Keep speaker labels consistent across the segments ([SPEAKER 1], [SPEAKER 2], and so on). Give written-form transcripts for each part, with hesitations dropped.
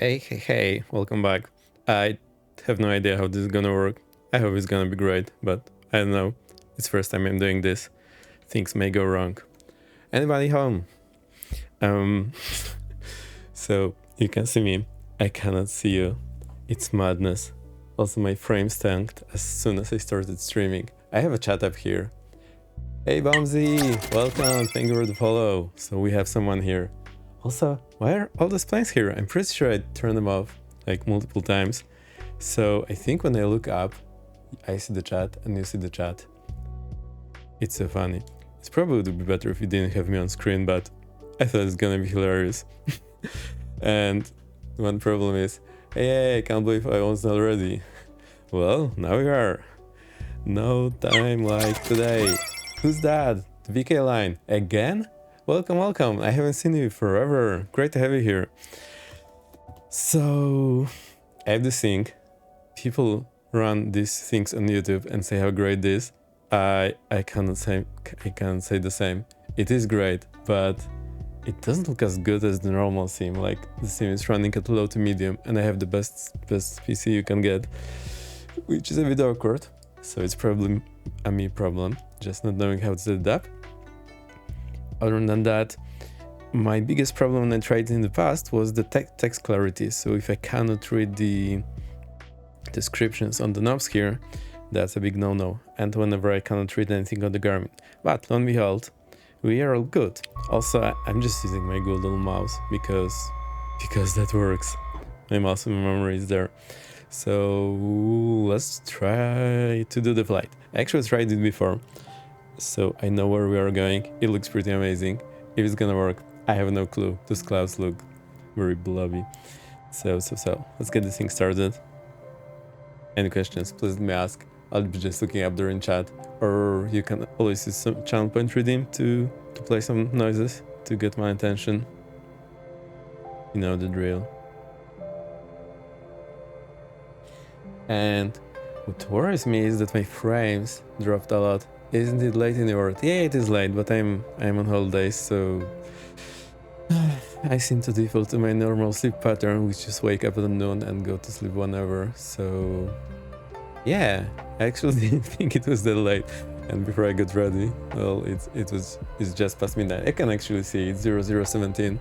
[SPEAKER 1] Hey, welcome back. I have no idea how this is gonna work. I hope it's gonna be great, but I don't know. It's first time I'm doing this. Things may go wrong. Anybody home? Um, so you can see me. I cannot see you. It's madness. Also, my frame tanked as soon as I started streaming. I have a chat up here. Hey, Bumsy! Welcome, thank you for the follow. So we have someone here. Also, why are all those planes here? I'm pretty sure I turned them off like multiple times. So I think when I look up, I see the chat and you see the chat. It's so funny. It's probably would be better if you didn't have me on screen, but I thought it's gonna be hilarious. And one problem is, hey, I can't believe I wasn't already. Well, now we are. No time like today. Who's that? The VK line. Again? Welcome. I haven't seen you forever. Great to have you here. So, I have this thing. People run these things on YouTube and say how great this is. I cannot say the same. It is great, but it doesn't look as good as the normal sim. Like the sim is running at low to medium, and I have the best PC you can get, which is a bit awkward. So it's probably a me problem, just not knowing how to set it up. Other than that, my biggest problem when I tried it in the past was the text clarity. So if I cannot read the descriptions on the knobs here, that's a big no-no. And whenever I cannot read anything on the Garmin. But lo and behold, we are all good. Also, I'm just using my good little mouse because that works. My mouse and memory is there. So let's try to do the flight. I actually tried it before, so I know where we are going. It looks pretty amazing. If it's gonna work, I have no clue. Those clouds look very blobby. So let's get this thing started. Any questions, please let me ask. I'll be just looking up there in chat, or you can always use some channel point redeem to play some noises to get my attention. You know the drill. And what worries me is that my frames dropped a lot. Isn't it late in the world? Yeah, it is late, but I'm on holidays, so I seem to default to my normal sleep pattern, which is wake up at noon and go to sleep whenever. So yeah, I actually didn't think it was that late. And before I got ready, well, it's just past midnight. I can actually see it's 0017.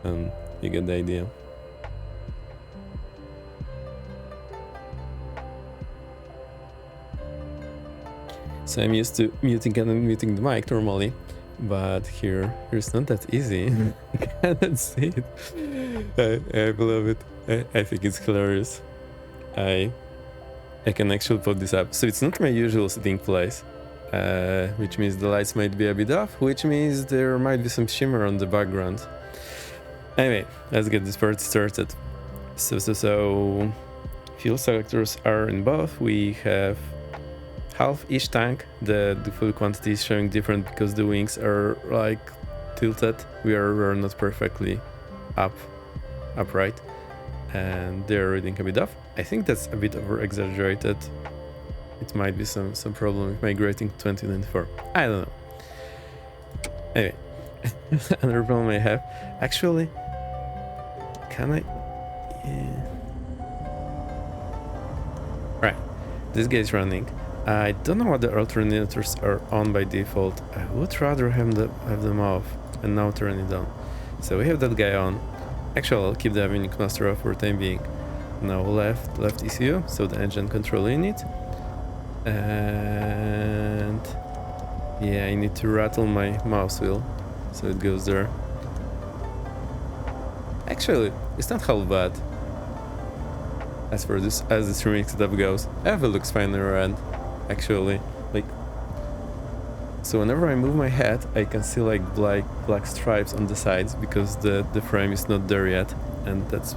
[SPEAKER 1] You get the idea. So I'm used to muting and unmuting the mic normally, but here it's not that easy. I cannot see it. I love it. I think it's hilarious. I can actually put this up. So it's not my usual sitting place, which means the lights might be a bit off, which means there might be some shimmer on the background. Anyway, let's get this part started. So fuel selectors are in both. We have half each tank. The fuel quantity is showing different because the wings are like tilted. We're not perfectly upright, and they're reading a bit off. I think that's a bit over exaggerated. It might be some problem with migrating to 2094. I don't know. Anyway, another problem I have. Actually, can I? Yeah. Right, this guy is running. I don't know what the alternators are on by default. I would rather have them off and now turn it on. So we have that guy on. Actually, I'll keep the avionics master off for the time being. Now left ECU, so the engine control unit. And yeah, I need to rattle my mouse wheel so it goes there. Actually, it's not half bad. As the streaming setup goes, everything looks fine on our end. Actually, like, so whenever I move my head, I can see like black stripes on the sides because the frame is not there yet, and that's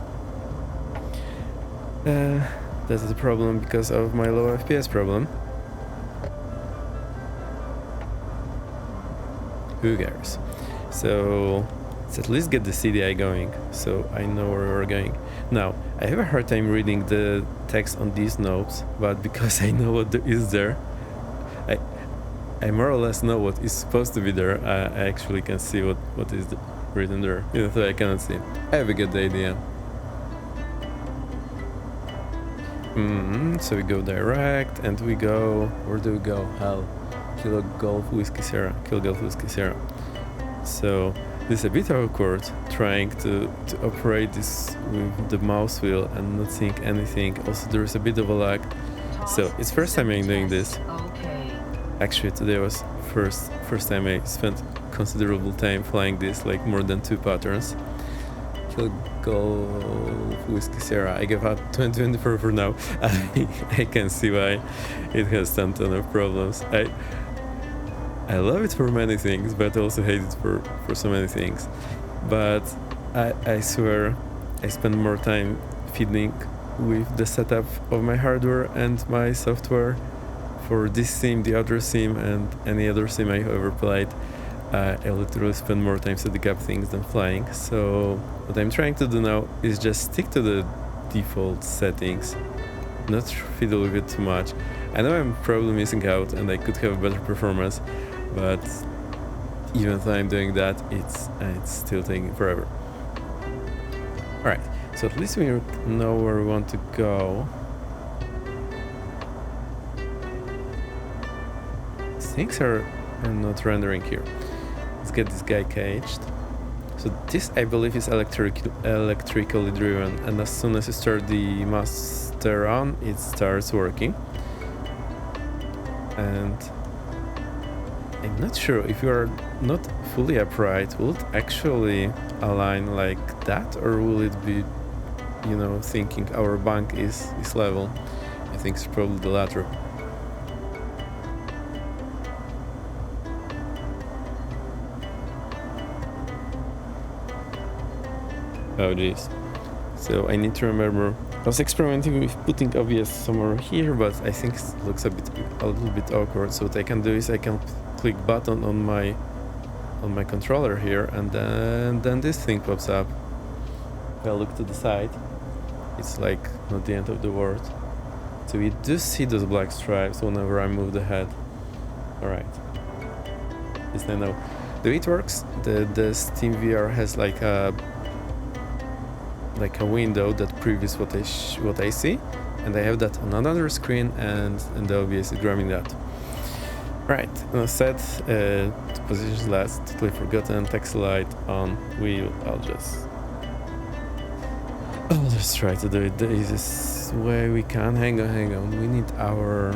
[SPEAKER 1] the problem because of my low FPS problem. Who cares? So let's at least get the CDI going, so I know where we're going. Now, I have a hard time reading the text on these knobs, but because I know what is there, I more or less know what is supposed to be there. I actually can see what is written there, even though I cannot see. I have a good idea. So we go direct and we go, where do we go? Hell, Kilo Golf Whiskey Sierra, Kilo Golf Whiskey Sierra. So this is a bit awkward trying to operate this with the mouse wheel and not seeing anything. Also there is a bit of a lag. So it's first time I'm doing this. Actually today was first time I spent considerable time flying this, like more than 2 patterns. Kilo Golf Whiskey Sierra. I gave up 2024 for now. I can see why it has some ton of problems. I love it for many things, but I also hate it for so many things. But I swear I spend more time fiddling with the setup of my hardware and my software for this sim, the other sim, and any other sim I've ever played. I literally spend more time setting up things than flying. So what I'm trying to do now is just stick to the default settings, not fiddle with it too much. I know I'm probably missing out and I could have a better performance, but even though I'm doing that, it's still taking forever. Alright, so at least we know where we want to go. Things are not rendering here. Let's get this guy caged. So this, I believe, is electrically driven, and as soon as you start the master on, it starts working. And I'm not sure if you are not fully upright, will it actually align like that, or will it be, you know, thinking our bank is level? I think it's probably the latter. Oh geez. So I need to remember. I was experimenting with putting OBS somewhere here, but I think it looks a little bit awkward. So what I can do is I can click button on my controller here, and then this thing pops up. If I look to the side, it's like not the end of the world. So we do see those black stripes whenever I move the head. All right. Yes, I know. The way it works, the SteamVR has like a window that previews what I see, and I have that on another screen, and the OBS is grabbing that. Right, set to positions last, totally forgotten, text light on wheel. I'll just try to do it the easiest way we can. Hang on. We need our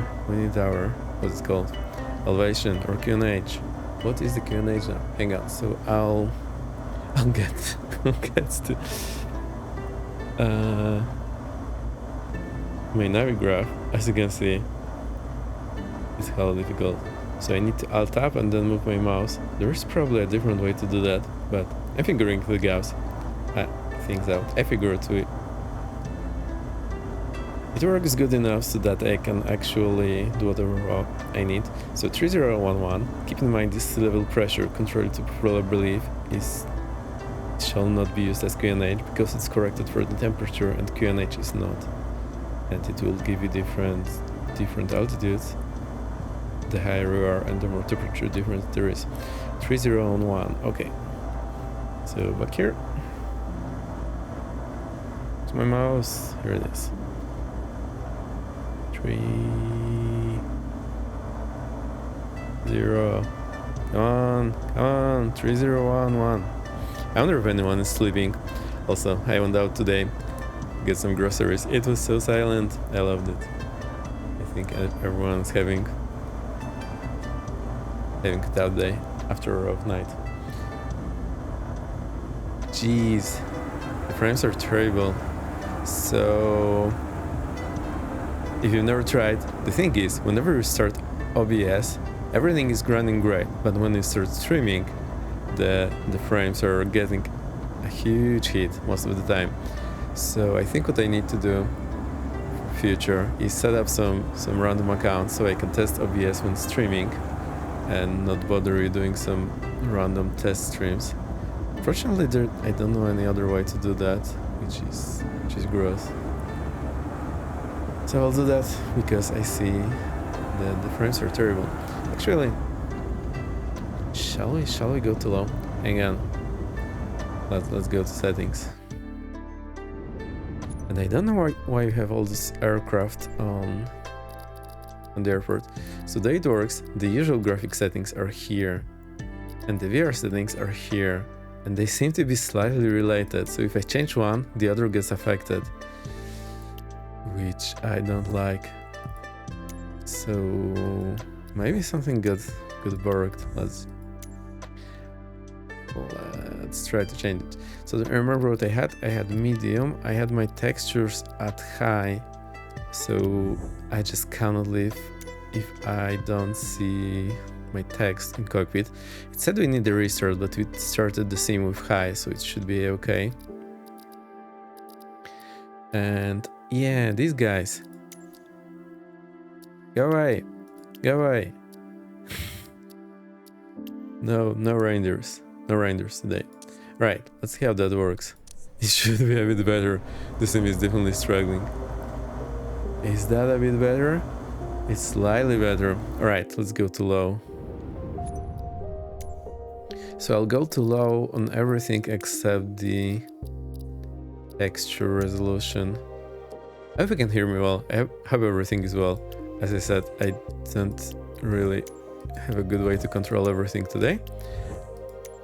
[SPEAKER 1] what's it called? Elevation or QNH. What is the QNH now? Hang on. So I'll get to my navigraph, as you can see, is hella difficult. So I need to alt tab and then move my mouse. There is probably a different way to do that, but I'm figuring the gaps things out. I figure it works good enough so that I can actually do whatever I need. So 3011, keep in mind this level pressure control to properly shall not be used as QNH because it's corrected for the temperature and QNH is not, and it will give you different altitudes the higher you are and the more temperature difference there is. 3011, okay. So back here, it's my mouse, here it is. 3 0, come on, 3011. I wonder if anyone is sleeping. Also, I went out today, get some groceries. It was so silent. I loved it. I think everyone's having a tough day after a rough night. Jeez, the frames are terrible. So, if you've never tried, the thing is, whenever you start OBS, everything is running great. But when you start streaming, the frames are getting a huge hit most of the time. So I think what I need to do for future is set up some random accounts so I can test OBS when streaming and not bother you doing some random test streams. Fortunately, I don't know any other way to do that, which is gross. So I'll do that because I see that the frames are terrible. Actually, shall we go to low? Hang on. Let's go to settings. And I don't know why you have all this aircraft on the airport. So the way it works, the usual graphic settings are here, and the VR settings are here, and they seem to be slightly related. So if I change one, the other gets affected, which I don't like. So maybe something good worked. Let's try to change it. So remember what I had? I had medium, I had my textures at high, so I just cannot leave if I don't see my text in cockpit. It said we need a restart, but we started the sim with high, so it should be okay. And yeah, these guys. Go away. Go away. No reindeers. No reindeers today. Right, let's see how that works. It should be a bit better. The sim is definitely struggling. Is that a bit better? It's slightly better. Alright, let's go to low. So I'll go to low on everything except the texture resolution. I hope you can hear me well. I hope everything is well. As I said, I don't really have a good way to control everything today.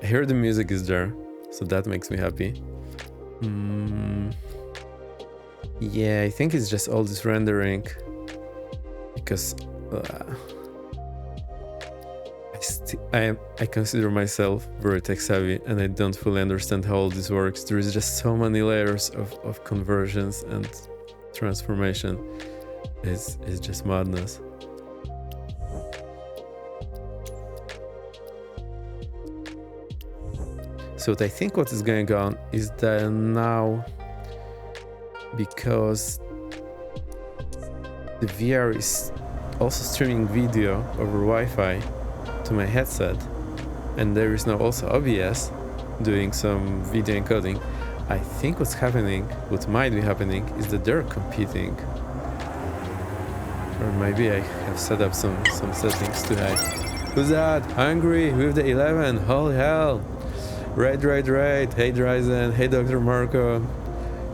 [SPEAKER 1] I hear the music is there, so that makes me happy. Yeah, I think it's just all this rendering, because I consider myself very tech savvy, and I don't fully understand how all this works. There is just so many layers of conversions and transformation. It's just madness. So I think what is going on is that now, because the VR is also streaming video over Wi-Fi to my headset, and there is now also OBS doing some video encoding, I think what might be happening is that they're competing. Or maybe I have set up some settings too high. Who's that? Hungry with the 11? Holy hell! Right. Hey Dryzen, hey Dr. Marco.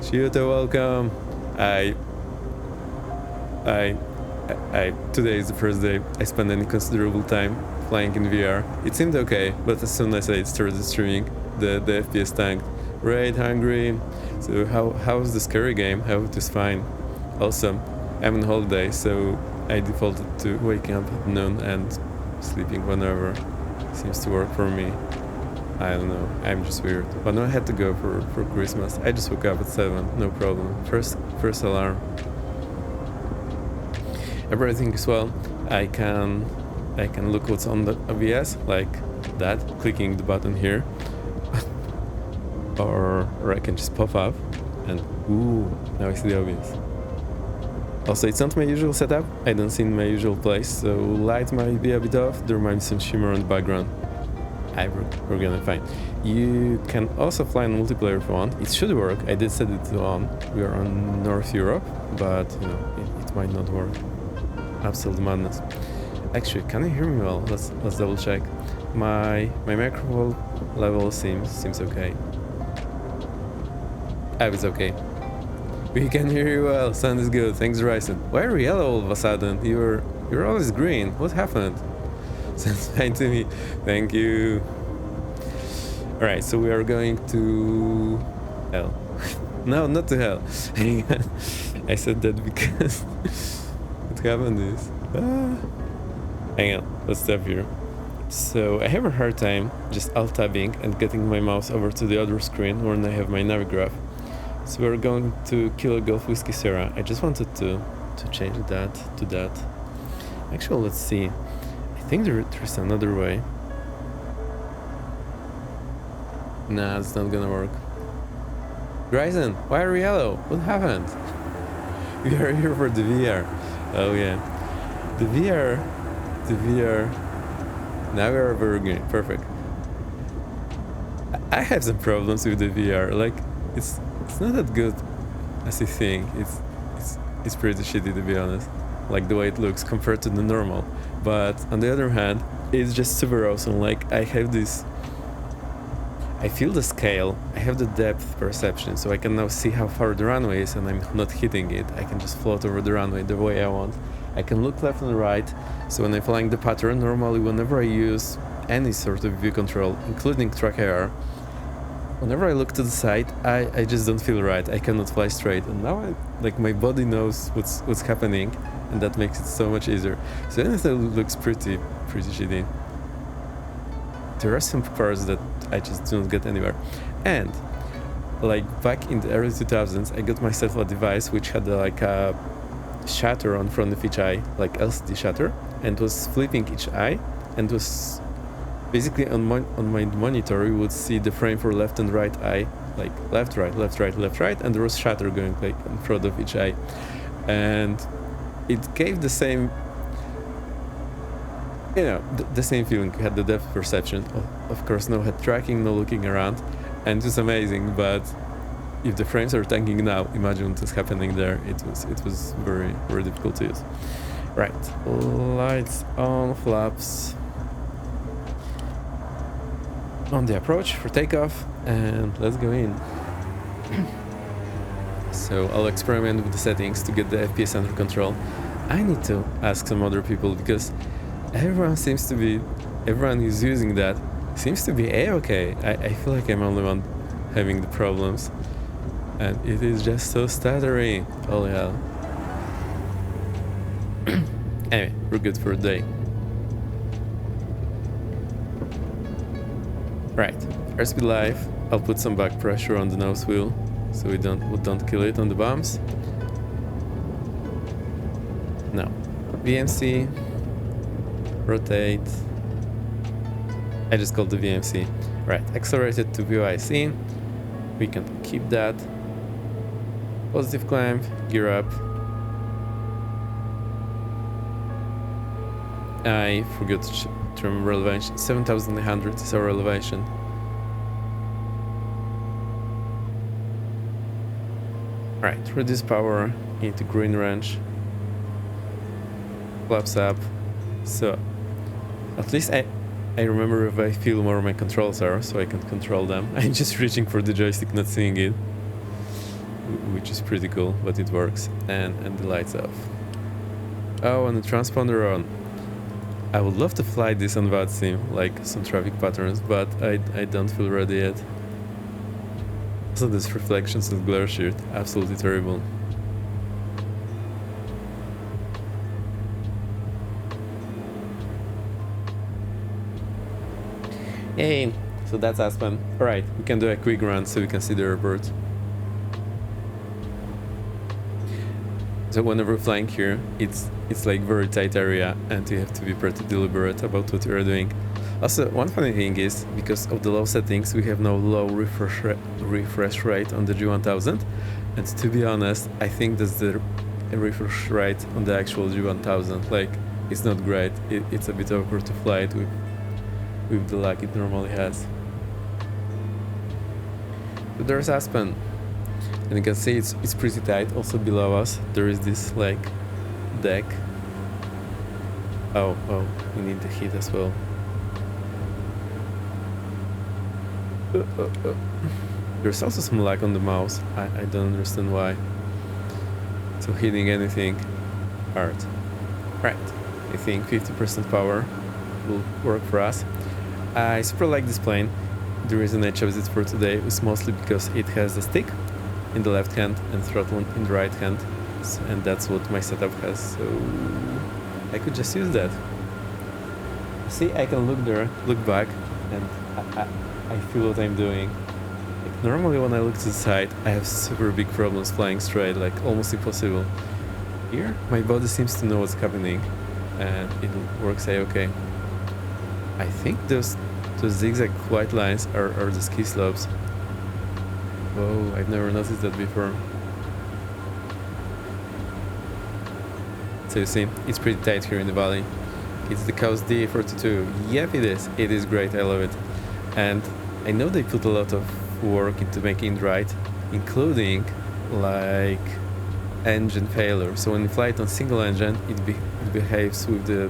[SPEAKER 1] Shiota, welcome. Today is the first day I spent any considerable time flying in VR. It seemed okay, but as soon as I started streaming, the FPS tanked. Right, hungry. So how was the scary game? I hope it was fine. Also, I'm on holiday, so I defaulted to waking up at noon and sleeping whenever. Seems to work for me. I don't know, I'm just weird. But no, I had to go for Christmas. I just woke up at 7, no problem. First alarm. Everything is well. I can look what's on the OBS, like that, clicking the button here. or I can just pop up and ooh, now I see the OBS. Also, it's not my usual setup. I don't see in my usual place, so light might be a bit off. There might be some shimmer on the background. We're gonna find. You can also fly in multiplayer if you want. It should work. I did set it on. We are on North Europe, but you know it might not work. Absolute madness. Actually, can you hear me well? Let's double check. My microphone level seems okay. It's okay. We can hear you well. Sound is good. Thanks, Ryson. Why are you yellow all of a sudden? You're always green. What happened? Sounds fine to me. Thank you. Alright, so we are going to hell. No, not to hell. I said that because what happened is hang on, let's stop here. So I have a hard time just alt-tabbing and getting my mouse over to the other screen when I have my navigraph. So we're going to Kilo Golf Whiskey Sierra. I just wanted to change that to that. Actually, let's see. I think there's another way. Nah, it's not gonna work. Ryzen, why are you yellow? What happened? We are here for the VR. Oh yeah. The VR. Now we are very green. Perfect. I have some problems with the VR. Like, it's not that good as you think. It's pretty shitty, to be honest. Like the way it looks compared to the normal. But on the other hand, it's just super awesome. Like I have I feel the scale, I have the depth perception, so I can now see how far the runway is and I'm not hitting it. I can just float over the runway the way I want. I can look left and right, so when I'm flying the pattern, normally whenever I use any sort of view control, including track AR, whenever I look to the side, I just don't feel right. I cannot fly straight, and now like my body knows what's happening, and that makes it so much easier. So anything looks pretty shitty. There are some parts that I just don't get anywhere. And like back in the early 2000s, I got myself a device which had like a shutter on front of each eye, like LCD shutter, and was flipping each eye, and was basically on my monitor you would see the frame for left and right eye, like left, right, left, right, left, right, and there was shutter going like in front of each eye, and it gave the same, you know, the same feeling. You had the depth perception, of course no head tracking, no looking around, and it was amazing. But if the frames are tanking now, imagine what is happening there. It was very difficult to use. Right, lights on, flaps on the approach for takeoff, and let's go in. So I'll experiment with the settings to get the FPS under control. I need to ask some other people, because everyone who's using that seems to be a-okay. I feel like I'm only one having the problems, and it is just so stuttery. Holy hell. Anyway, we're good for the day. Right, airspeed live. I'll put some back pressure on the nose wheel so we don't kill it on the bumps. No. VMC. Rotate. I just called the VMC. Right, accelerated to VOIC. We can keep that. Positive climb, gear up. I forgot to remember elevation. 7,100 is our elevation. Right, reduce power into green range. Flaps up. So at least I remember if I feel where my controls are, so I can control them. I'm just reaching for the joystick, not seeing it, which is pretty cool, but it works. And the lights off. Oh, and the transponder on. I would love to fly this on VAD sim, like some traffic patterns, but I don't feel ready yet. Also, these reflections and glare shield, absolutely terrible. Yay! So that's Aspen. Alright, we can do a quick run so we can see the airport. So whenever we're flying here, it's like very tight area, and you have to be pretty deliberate about what you're doing. Also, one funny thing is, because of the low settings, we have no low refresh rate on the G1000, and to be honest, I think that's the refresh rate on the actual G1000. Like, it's not great. It's a bit awkward to fly it with the lag it normally has. But there's Aspen, and you can see it's pretty tight. Also below us there is this like deck. Oh, we need the heat as well. There's also some lag on the mouse. I don't understand why. So hitting anything hard. Right, I think 50% power will work for us. I super like this plane. The reason I chose it for today was mostly because it has a stick in the left hand and throttle in the right hand, and that's what my setup has, so I could just use that. See, I can look there, look back, and I feel what I'm doing. Like, normally when I look to the side, I have super big problems flying straight, like almost impossible. Here, my body seems to know what's happening, and it works a-okay. I think those zigzag white lines are the ski slopes. Whoa, I've never noticed that before. So you see, it's pretty tight here in the valley. It's the Kaos DA42. Yep, it is. It is great, I love it. And I know they put a lot of work into making it right, including like engine failure. So when you fly it on single engine, it behaves with the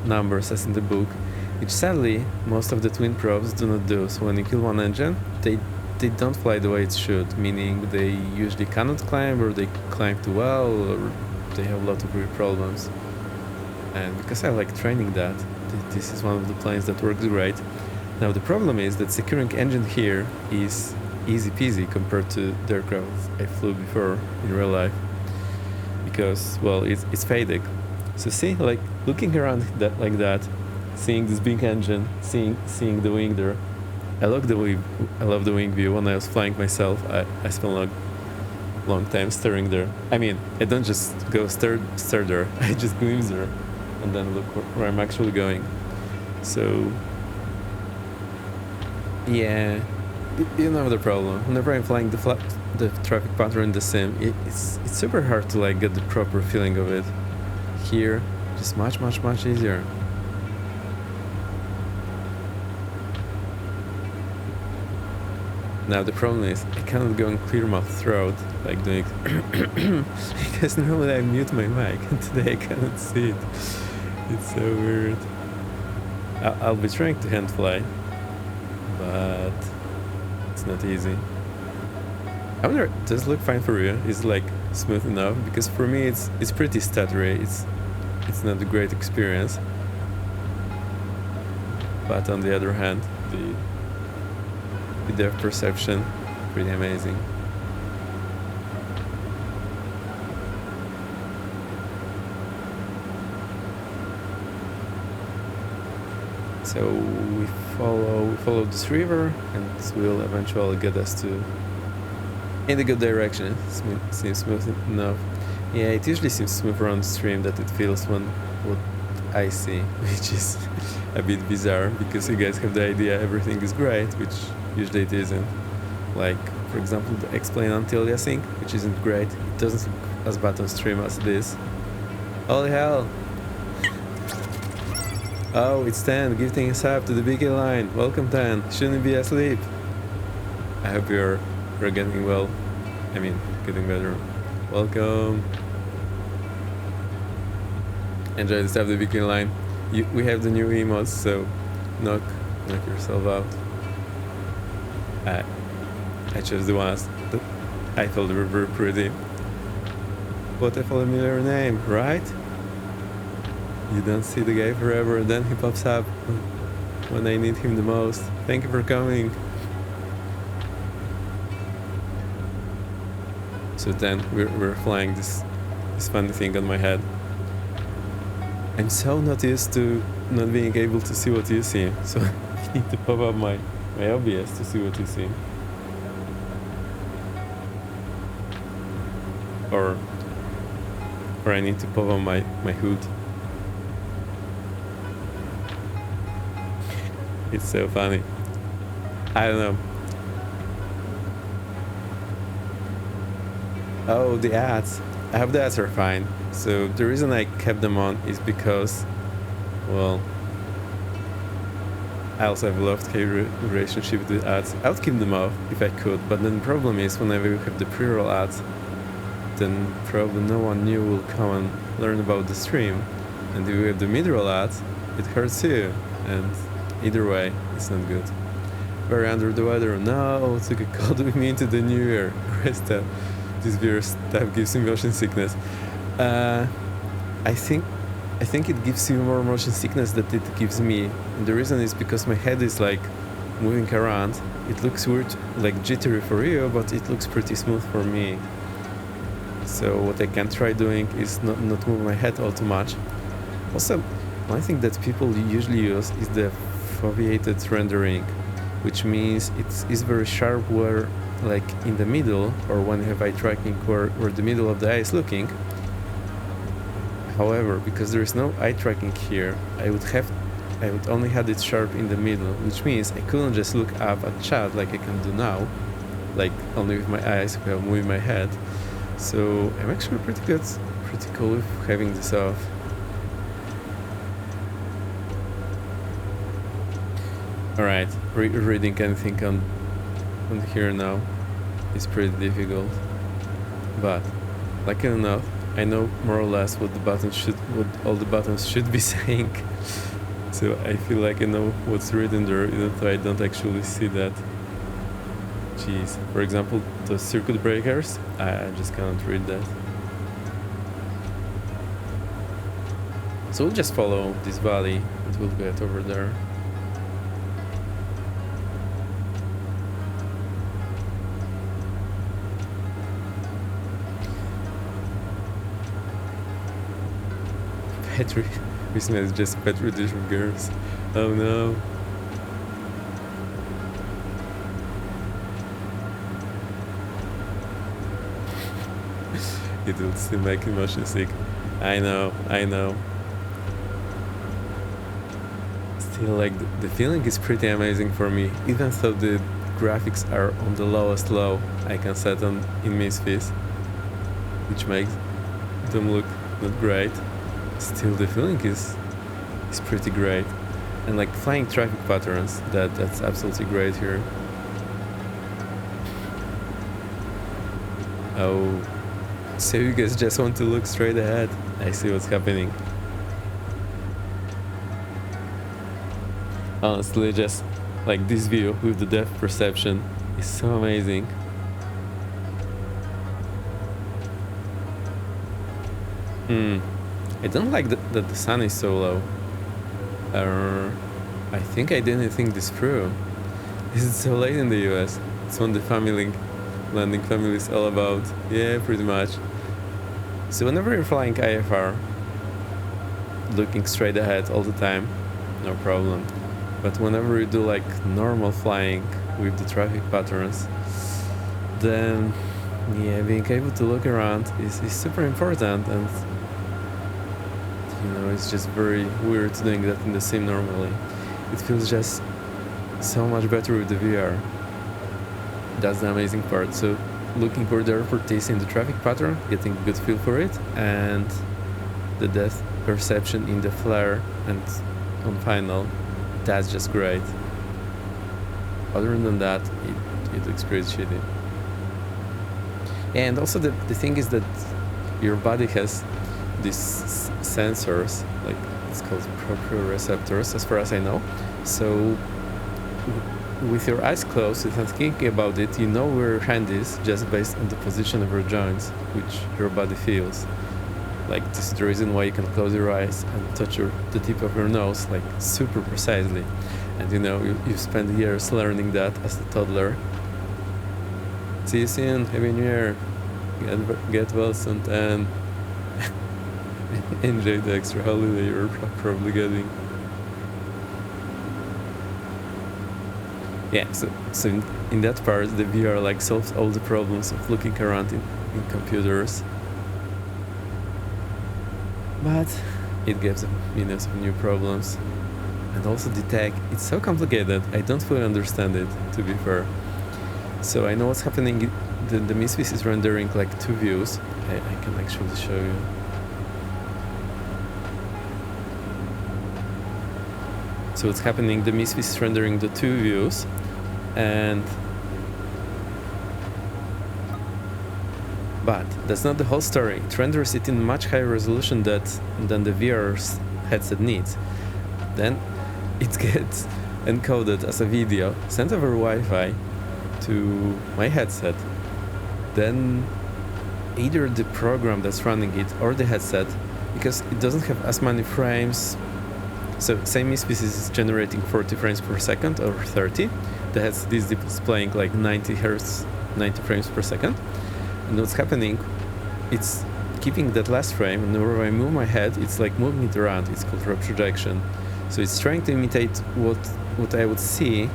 [SPEAKER 1] numbers as in the book. which sadly most of the twin probes do not do. So when you kill one engine, they don't fly the way it should, meaning they usually cannot climb, or they climb too well, or they have a lot of weird problems. And because I like training that, this is one of the planes that works great. Now the problem is that securing engine here is easy peasy compared to the aircraft I flew before in real life, because, well, it's fading. So see, like, looking around that like that, seeing this big engine, seeing the wing there. I love the wing view. When I was flying myself, I spent a long time staring there. I mean, I don't just go stare there, I just glimpse there and then look where I'm actually going. So yeah, you know the problem. Whenever I'm flying the traffic pattern in the sim, it's super hard to like get the proper feeling of it. Here, just much easier. Now the problem is I cannot go on clear mouth throat like doing because normally I mute my mic and today I cannot see it. It's so weird. I'll be trying to hand fly, but it's not easy. I wonder, does it look fine for you? Is it like smooth enough? Because for me it's pretty stuttery. It's not a great experience. But on the other hand, the depth perception, pretty amazing. So we follow this river, and this will eventually get us to in the good direction. Seems smooth enough. Yeah, it usually seems smooth around the stream that it feels when what I see, which is a bit bizarre because you guys have the idea everything is great, which usually it isn't. Like, for example, the explain until async, which isn't great. It doesn't look as bad on stream as it is. Holy hell! Oh, it's 10, gifting us up to the big line. Welcome 10, shouldn't be asleep. I hope you're getting well. I mean, getting better. Welcome. Enjoy the stuff, the big line. We have the new emotes, so knock yourself out. I chose the ones that I thought were very pretty. What a familiar name, right? You don't see the guy forever, and then he pops up when I need him the most. Thank you for coming. So then we're flying this funny thing on my head. I'm so not used to not being able to see what you see, so I need to pop up my OBS to see what you see. Or I need to pop on my hood. It's so funny. I don't know. Oh, the ads. I hope the ads are fine. So the reason I kept them on is because, well, I also have a love-hate relationship with the ads. I would keep them off if I could, but then the problem is whenever you have the pre-roll ads, then probably no one new will come and learn about the stream. And if you have the mid-roll ads, it hurts you. And either way, it's not good. Very under the weather. No, took a cold with me into the new year. Rest up. This beer stuff gives me motion sickness. I think it gives you more motion sickness than it gives me. And the reason is because my head is like moving around. It looks weird, like jittery for you, but it looks pretty smooth for me. So what I can try doing is not move my head all too much. Also, one thing that people usually use is the foveated rendering, which means it's very sharp where, like in the middle, or when you have eye tracking where the middle of the eye is looking. However, because there is no eye tracking here, I would only have it sharp in the middle, which means I couldn't just look up at chat like I can do now, like only with my eyes while moving my head. So I'm actually pretty cool with having this off. Alright, reading anything on here now is pretty difficult, but luckily enough I know more or less what all the buttons should be saying. So I feel like I know what's written there, even though I don't actually see that. Jeez. For example, the circuit breakers, I just cannot read that. So we'll just follow this valley and we'll get over there. Petri. This man is just a petri dish of girls. Oh no. It will still make me motion sick. I know. Still, like, the feeling is pretty amazing for me. Even though the graphics are on the lowest low I can set on in Misfits, which makes them look not great. Still, the feeling is pretty great. And like flying traffic patterns, that's absolutely great here. Oh, so you guys just want to look straight ahead. I see what's happening. Honestly, just like this view with the depth perception is so amazing. I don't like that the sun is so low. I think I didn't think this through. Is it so late in the US? It's when the landing family is all about. Yeah, pretty much. So whenever you're flying IFR, looking straight ahead all the time, no problem. But whenever you do like normal flying with the traffic patterns, then yeah, being able to look around is super important. And you know, it's just very weird doing that in the sim normally. It feels just so much better with the VR. That's the amazing part. So looking for the airport is in the traffic pattern, getting a good feel for it, and the depth perception in the flare and on final, that's just great. Other than that, it looks pretty shitty. And also the thing is that your body has these sensors, like it's called proprioceptors as far as I know. So with your eyes closed, without thinking about it, you know where your hand is just based on the position of your joints, which your body feels. Like this is the reason why you can close your eyes and touch the tip of your nose like super precisely. And you know, you spend years learning that as a toddler. See you soon, Happy New Year, get well soon, and enjoy the extra holiday you're probably getting. Yeah, so in that part, the VR like solves all the problems of looking around in computers. But it gives them millions of new problems. And also the tech, it's so complicated, I don't fully understand it, to be fair. So I know what's happening, the Misfits is rendering like two views. I can actually show you. So what's happening, the Misfits is rendering the two views, but that's not the whole story. It renders it in much higher resolution than the VR's headset needs. Then it gets encoded as a video, sent over Wi-Fi to my headset. Then either the program that's running it or the headset, because it doesn't have as many frames. So same species is generating 40 frames per second or 30. The headset is displaying like 90 hertz, 90 frames per second. And what's happening, it's keeping that last frame, and whenever I move my head, it's like moving it around. It's called reprojection. So it's trying to imitate what I would see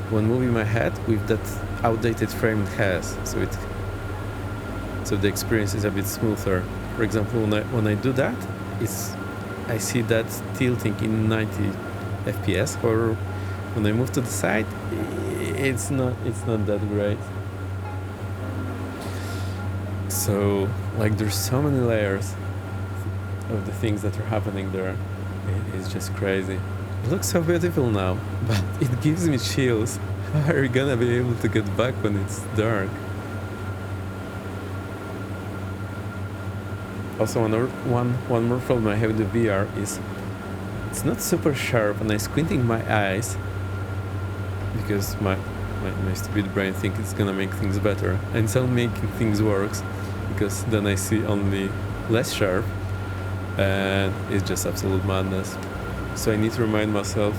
[SPEAKER 1] when moving my head with that outdated frame it has. So the experience is a bit smoother. For example, when I do that, I see that tilting in 90 FPS, or when I move to the side, it's not that great. So like there's so many layers of the things that are happening there. It's just crazy. It looks so beautiful now, but it gives me chills. How are you gonna be able to get back when it's dark? Also, one more problem I have with the VR is it's not super sharp, and I'm squinting my eyes because my stupid brain thinks it's gonna make things better, and it's not making things worse because then I see only less sharp, and it's just absolute madness. So I need to remind myself,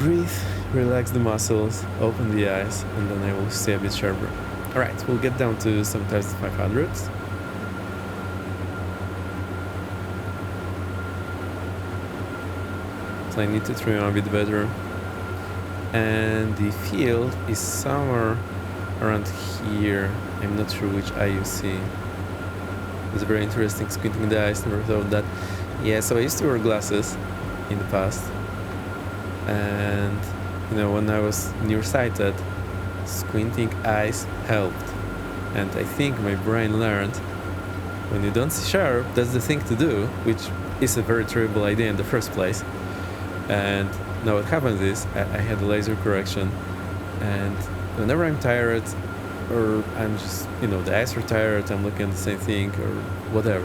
[SPEAKER 1] breathe, relax the muscles, open the eyes, and then I will see a bit sharper. Alright, we'll get down to some 1500s. So I need to trim a bit better. And the field is somewhere around here. I'm not sure which eye you see. It's very interesting, squinting the eyes, never thought that. Yeah, so I used to wear glasses in the past. And, you know, when I was nearsighted, squinting eyes helped. And I think my brain learned when you don't see sharp, that's the thing to do, which is a very terrible idea in the first place. And now what happens is I had a laser correction, and whenever I'm tired or I'm just, you know, the eyes are tired, I'm looking at the same thing or whatever,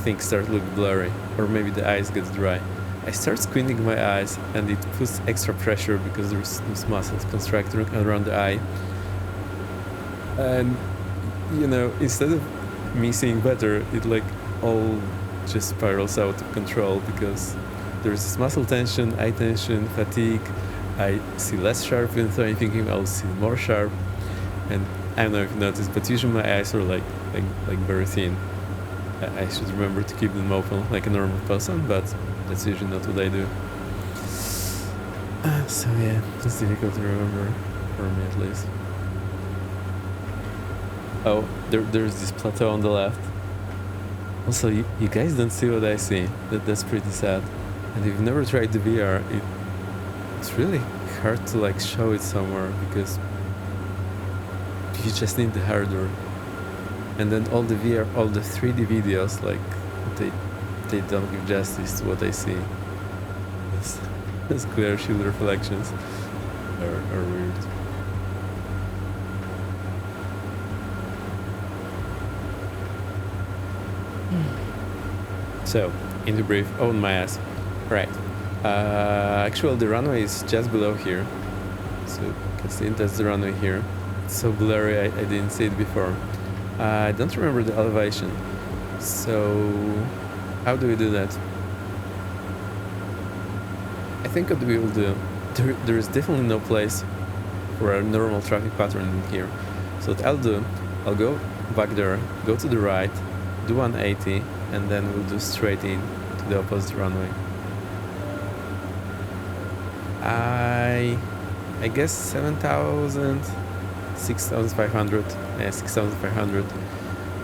[SPEAKER 1] things start looking blurry, or maybe the eyes get dry. I start squinting my eyes, and it puts extra pressure because there's muscles contracting around the eye. And, you know, instead of me seeing better, it like all just spirals out of control because there's this muscle tension, eye tension, fatigue. I see less sharp, even though I'm thinking I'll see more sharp. And I don't know if you noticed, but usually my eyes are like very thin. I should remember to keep them open like a normal person, but that's usually not what I do. So yeah, it's difficult to remember, for me at least. Oh, there's this plateau on the left. Also, you guys don't see what I see. That's pretty sad. And if you've never tried the VR, it's really hard to like show it somewhere because you just need the hardware. And then all the 3D videos, like they don't give justice to what I see. These glare shield reflections are weird. So, into brief, open my ass. Right. Actually, the runway is just below here. So, you can see that's the runway here. It's so blurry, I didn't see it before. I don't remember the elevation. So, how do we do that? I think what we will do, there is definitely no place for a normal traffic pattern in here. So what I'll do, I'll go back there, go to the right, do 180, and then we'll do straight in to the opposite runway. I guess 7,000, 6,500, yeah, 6,500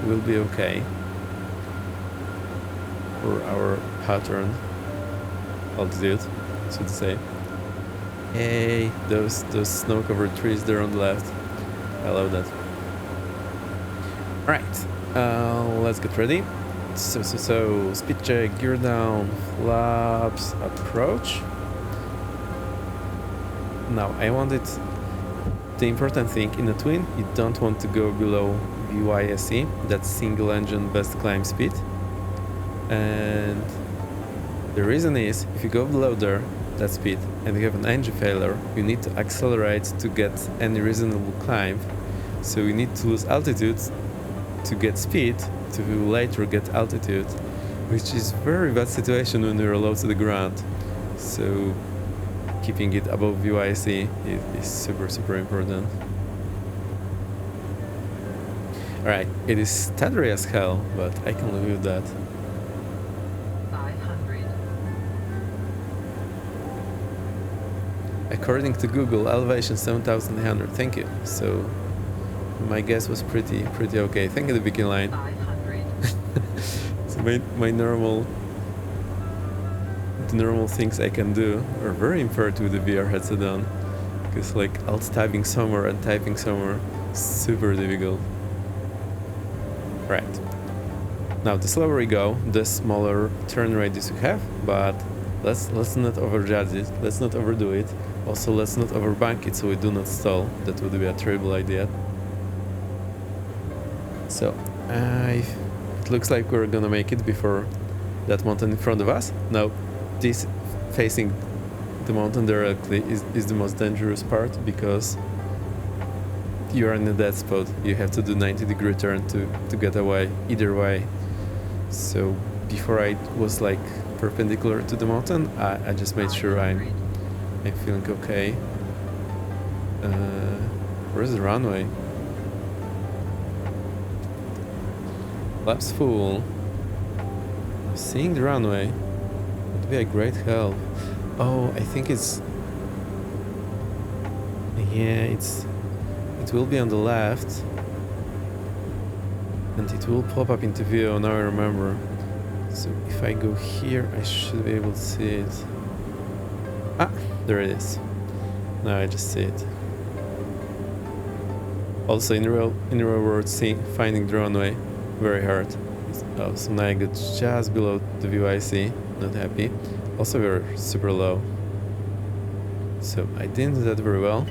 [SPEAKER 1] will be okay for our pattern altitude, so to say. Hey, those snow-covered trees there on the left. I love that. Right, let's get ready. So, speed check, gear down, flaps, approach. Now, I wanted the important thing in a twin, you don't want to go below VYSE, that's single engine best climb speed. And the reason is, if you go below there, that speed, and you have an engine failure, you need to accelerate to get any reasonable climb. So you need to lose altitude to get speed, to later get altitude, which is very bad situation when you're low to the ground. So keeping it above VYSE is super important. Alright, it is stuttery as hell, but I can live with that.
[SPEAKER 2] 500.
[SPEAKER 1] According to Google, elevation 7,800. Thank you. So my guess was pretty okay. Thank you, the beacon line.
[SPEAKER 2] 500.
[SPEAKER 1] So my normal things I can do are very impaired with the VR headset on, because like alt typing somewhere and typing somewhere, super difficult. Right. Now the slower we go, the smaller turn radius we have, but let's not overjudge it. Let's not overdo it. Also, let's not overbank it so we do not stall. That would be a terrible idea. So, it looks like we're gonna make it before that mountain in front of us. No, this facing the mountain directly is the most dangerous part, because you are in a dead spot. You have to do 90-degree turn to get away either way. So before I was like perpendicular to the mountain, I just made sure I'm feeling okay. Where's the runway? Laps full. Seeing the runway would be a great help. Oh, I think it's... Yeah, it will be on the left. And it will pop up into view, now I remember. So if I go here, I should be able to see it. Ah, there it is. Now I just see it. Also, in real world, finding the runway, very hard. Oh, so now I got just below the view I see. Not happy. Also, we're super low. So I didn't do that very well.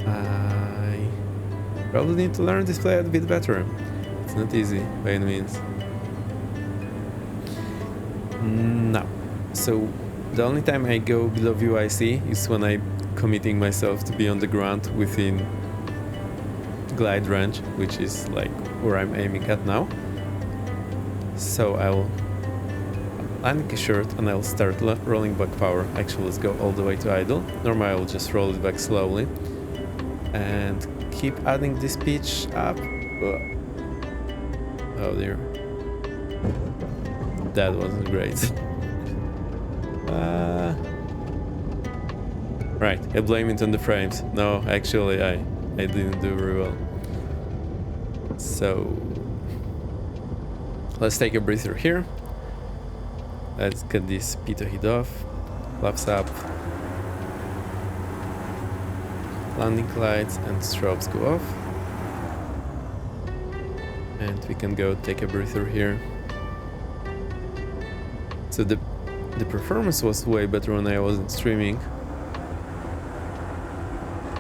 [SPEAKER 1] I probably need to learn this play a bit better. It's not easy by any means. No. So the only time I go below view I see is when I'm committing myself to be on the ground within glide range, which is like where I'm aiming at now. So I will land a short and I'll start rolling back power. Actually, let's go all the way to idle. Normally I will just roll it back slowly and keep adding this pitch up. Oh dear, that wasn't great. Right, I blame it on the frames. No, actually I didn't do very well. So let's take a breather here. Let's get this pitot heat off. Flaps up. Landing lights and strobes go off. And we can go take a breather here. So the performance was way better when I wasn't streaming.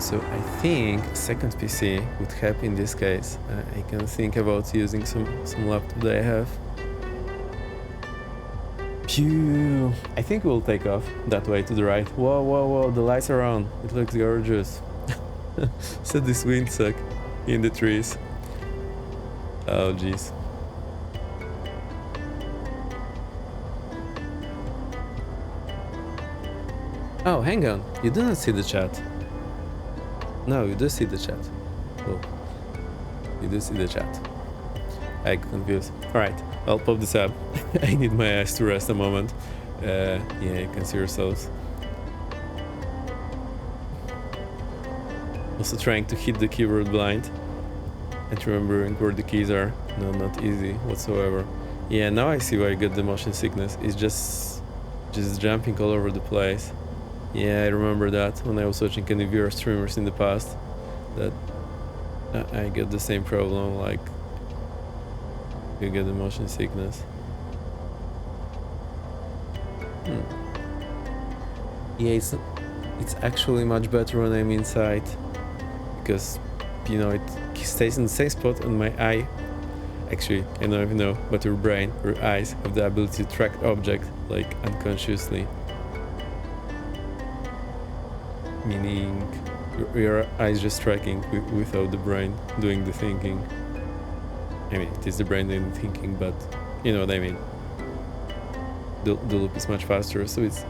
[SPEAKER 1] So I think second PC would help in this case. I can think about using some laptop that I have. Phew. I think we'll take off that way to the right. Whoa, whoa, whoa, the lights are on. It looks gorgeous. So this wind suck in the trees. Oh jeez. Oh, hang on. You do not see the chat. No, you do see the chat. Oh, you do see the chat. I got confused. Alright, I'll pop this up. I need my eyes to rest a moment. Yeah, you can see yourselves. Also trying to hit the keyboard blind and remembering where the keys are. No, not easy whatsoever. Yeah, now I see why I get the motion sickness. It's just jumping all over the place. Yeah, I remember that when I was watching SteamVR streamers in the past, that I get the same problem, like you get the motion sickness. Yeah, it's actually much better when I'm inside, because you know it stays in the same spot and my eye, actually I don't even know, but your brain, your eyes have the ability to track object like unconsciously. Meaning your eyes just tracking without the brain doing the thinking. I mean, it is the brain doing the thinking, but you know what I mean. The loop is much faster, so it's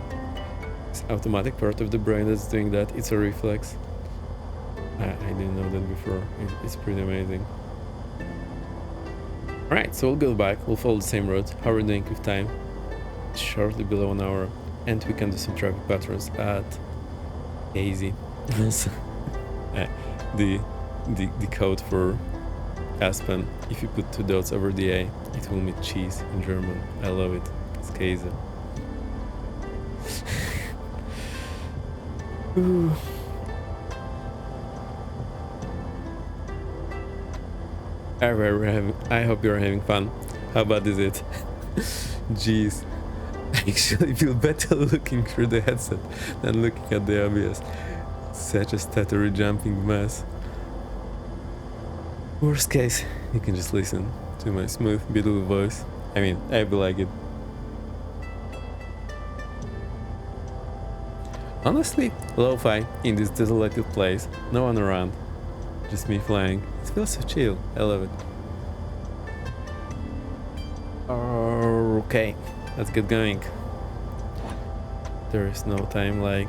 [SPEAKER 1] automatic part of the brain that's doing that. It's a reflex. I didn't know that before. It's pretty amazing. Alright, so we'll go back. We'll follow the same road. How are we doing with time? It's shortly below an hour, and we can do some traffic patterns at easy. The code for Aspen, if you put 2 dots over the A, it will mean cheese in German. I love it. It's Käse. Ooh. I hope you're having fun. How bad is it? Jeez. I actually feel better looking through the headset than looking at the OBS. Such a stuttery jumping mess. Worst case, you can just listen to my smooth, beautiful voice. I mean, I feel like it. Honestly, lo-fi in this desolated place, no one around, just me flying. It feels so chill, I love it. Okay, let's get going. There is no time like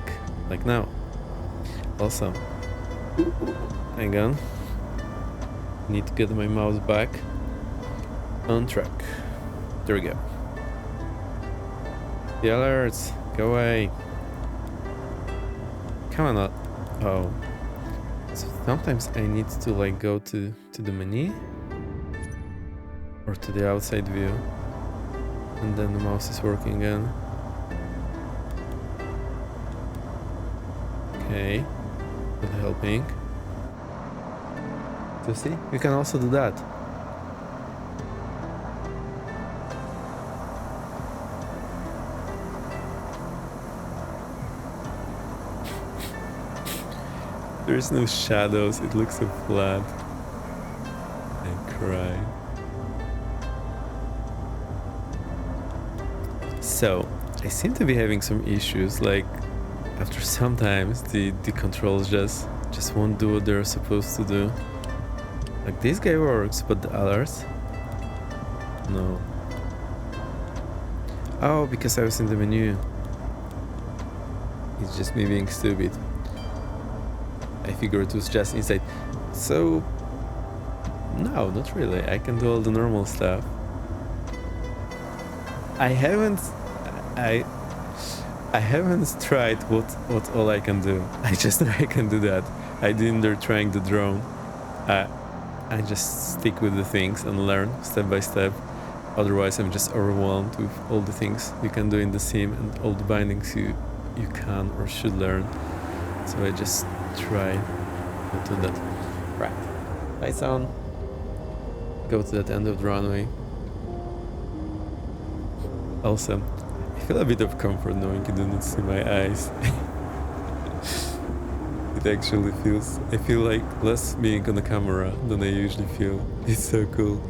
[SPEAKER 1] now. Also, hang on. Need to get my mouse back on track. There we go. The alerts, go away. Come on. Oh. So sometimes I need to like go to the menu or to the outside view, and then the mouse is working again. Okay, not helping. So see, you can also do that. There's no shadows, it looks so flat. I cry. So, I seem to be having some issues, like after sometimes the controls just won't do what they're supposed to do. Like this guy works, but the others? No. Oh, because I was in the menu. It's just me being stupid. I figured it was just inside. So, no, not really. I can do all the normal stuff. I haven't tried what all I can do. I just know I can do that. I didn't dare trying the drone. I just stick with the things and learn step by step. Otherwise, I'm just overwhelmed with all the things you can do in the sim and all the bindings you can or should learn. So I just try to do that. Right. Lights on. Go to that end of the runway. Also, I feel a bit of comfort knowing you do not see my eyes. It actually feels, I feel like less being on the camera than I usually feel. It's so cool.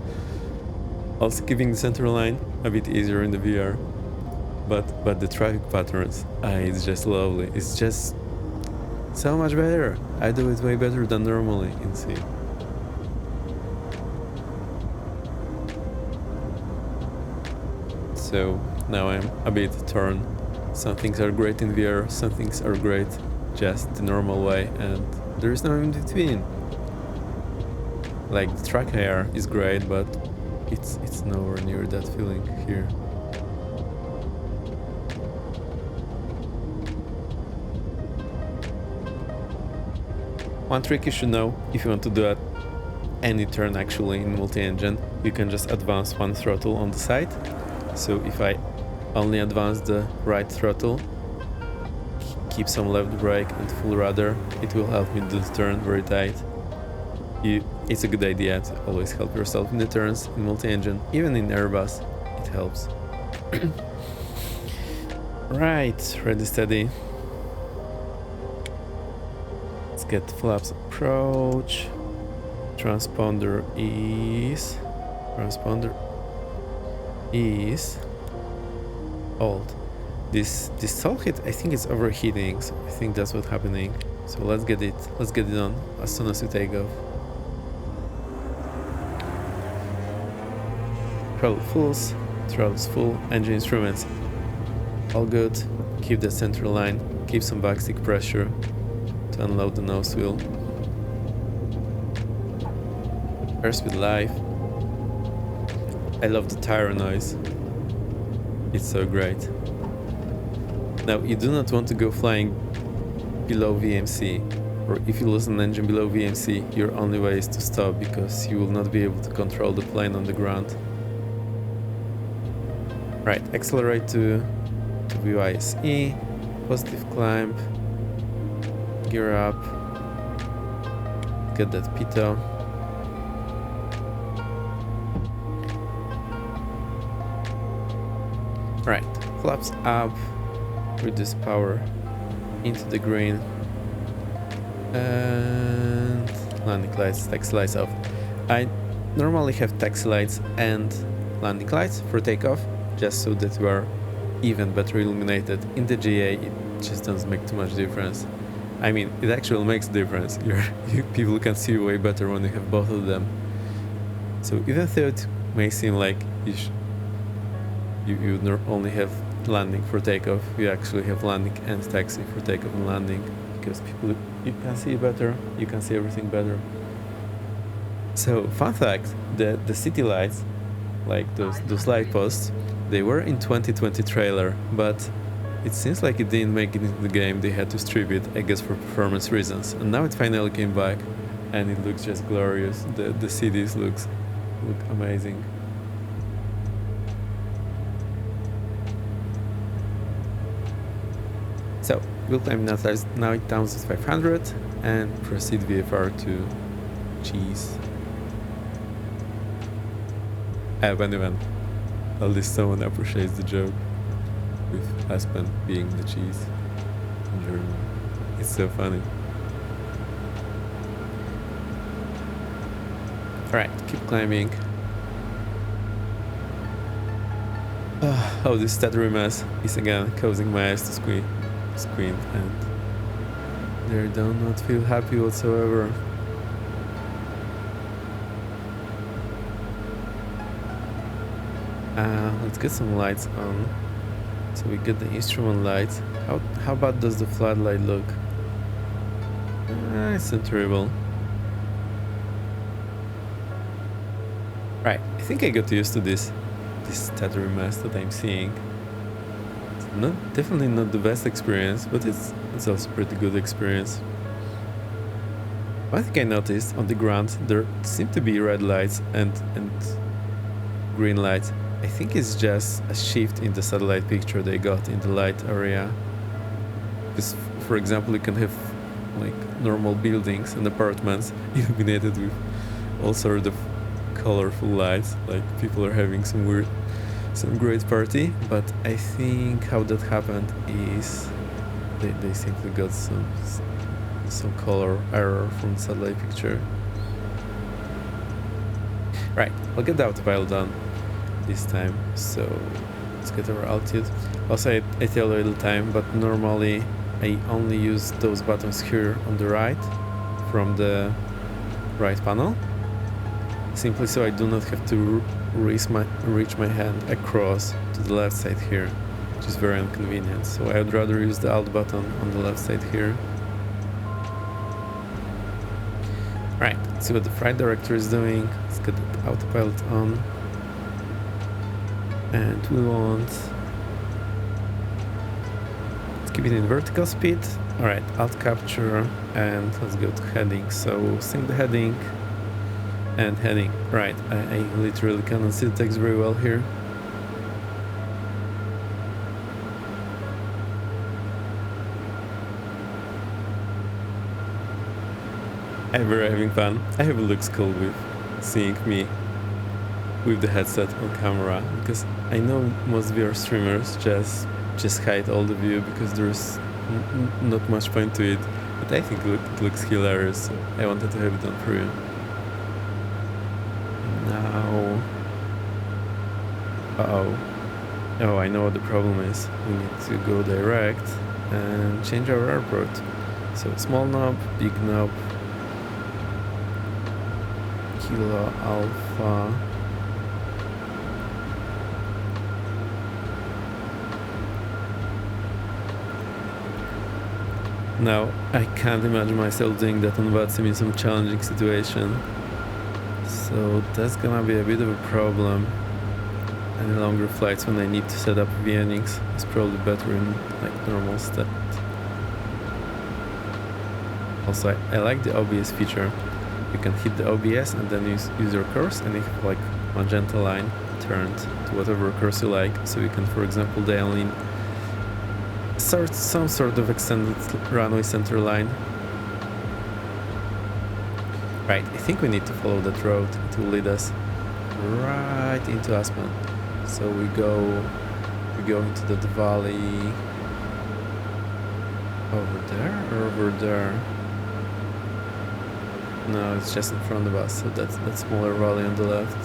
[SPEAKER 1] Also keeping the center line a bit easier in the VR. But the traffic patterns, it's just lovely. It's just so much better. I do it way better than normally in C. So now I'm a bit torn. Some things are great in VR, some things are great just the normal way, and there is no in between. Like the track AR is great, but it's nowhere near that feeling here. One trick you should know if you want to do at any turn actually in multi-engine, you can just advance one throttle on the side. So if I only advance the right throttle, keep some left brake and full rudder, it will help me do the turn very tight. It's a good idea to always help yourself in the turns in multi-engine, even in Airbus, it helps. Right, ready, steady. Let's get flaps approach. Transponder is old. This stall hit, I think it's overheating, so I think that's what's happening. So let's get it on as soon as we take off. Throttles full, engine instruments all good. Keep the center line, keep some backstick pressure to unload the nose wheel. Airspeed live. I love the tire noise. It's so great. Now, you do not want to go flying below VMC, or if you lose an engine below VMC, your only way is to stop, because you will not be able to control the plane on the ground. Right, accelerate to VYSE, positive climb, gear up, get that pitot. Right, flaps up, reduce power into the green, and landing lights, taxi lights off. I normally have taxi lights and landing lights for takeoff, just so that you are even better illuminated. In the GA, just doesn't make too much difference. I mean, it actually makes a difference. People can see you way better when you have both of them. So even though it may seem like you only have landing for takeoff, you actually have landing and taxi for takeoff and landing, because you can see better, you can see everything better. So fun fact, the city lights, like those light posts, they were in 2020 trailer, but it seems like it didn't make it into the game. They had to strip it, I guess for performance reasons, and now it finally came back and it looks just glorious. The cities look amazing. So we'll climb now 9500 and proceed VFR to cheese. Even at least someone appreciates the joke with Aspen being the cheese in German. It's so funny. Alright, keep climbing. Oh, this stuttery mess is again causing my eyes to squint, and they do not feel happy whatsoever. Let's get some lights on. So we get the instrument lights. How bad does the floodlight look? It's not terrible. Right, I think I got used to this stuttery mess that I'm seeing. It's definitely not the best experience, but it's also a pretty good experience. One thing I noticed on the ground, there seem to be red lights and green lights. I think it's just a shift in the satellite picture they got in the light area. Because, for example, you can have like normal buildings and apartments illuminated with all sorts of colorful lights, like people are having some great party. But I think how that happened is they simply got some color error from the satellite picture. Right, I'll get the autopilot done this time, so let's get our altitude. Also, I tell a little time, but normally I only use those buttons here on the right from the right panel, simply so I do not have to reach my hand across to the left side here, which is very inconvenient. So I would rather use the Alt button on the left side here. Right, let's see what the flight director is doing. Let's get the autopilot on. And we want... let's keep it in vertical speed. Alright, alt capture, and let's go to heading. So sync the heading and heading. Right, I literally cannot see the text very well here. We're having fun. I hope it looks cool with seeing me with the headset on camera, because I know most VR streamers just hide all the view because there's not much point to it, but I think it looks hilarious, so I wanted to have it done for you. Now... oh, I know what the problem is. We need to go direct and change our airport. So small knob, big knob, Kilo Alpha. Now, I can't imagine myself doing that on VATSIM in some challenging situation. So that's gonna be a bit of a problem. Any longer flights when I need to set up VNX is probably better in like normal state. Also, I like the OBS feature. You can hit the OBS and then use your course, and you have like magenta line turned to whatever course you like. So you can, for example, dial in some sort of extended runway center line. Right, I think we need to follow that road. It will lead us right into Aspen. So we go into that valley over there or over there. No, it's just in front of us, so that's that smaller valley on the left.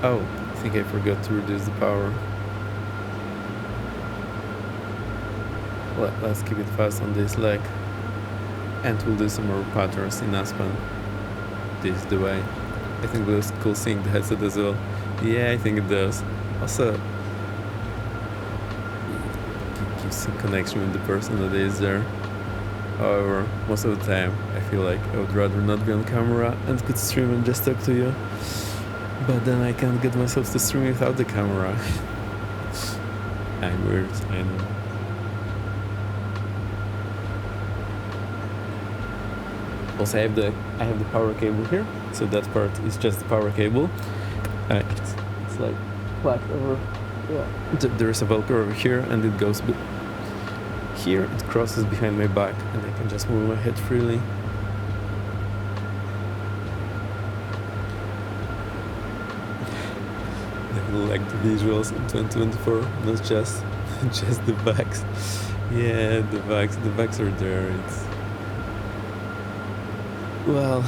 [SPEAKER 1] Oh, I think I forgot to reduce the power. Let's keep it fast on this leg. And we'll do some more patterns in Aspen. This is the way. I think it looks cool seeing the headset as well. Yeah, I think it does. Also, it keeps some connection with the person that is there. However, most of the time, I feel like I would rather not be on camera and could stream and just talk to you. But then I can't get myself to stream without the camera. I'm weird, I know. Also, I have the power cable here, so that part is just the power cable. It's like plugged over. Yeah. There is a Velcro over here, and it goes here. It crosses behind my back, and I can just move my head freely. I like the visuals in 2024, not just the backs. Yeah, the backs are there. It's well,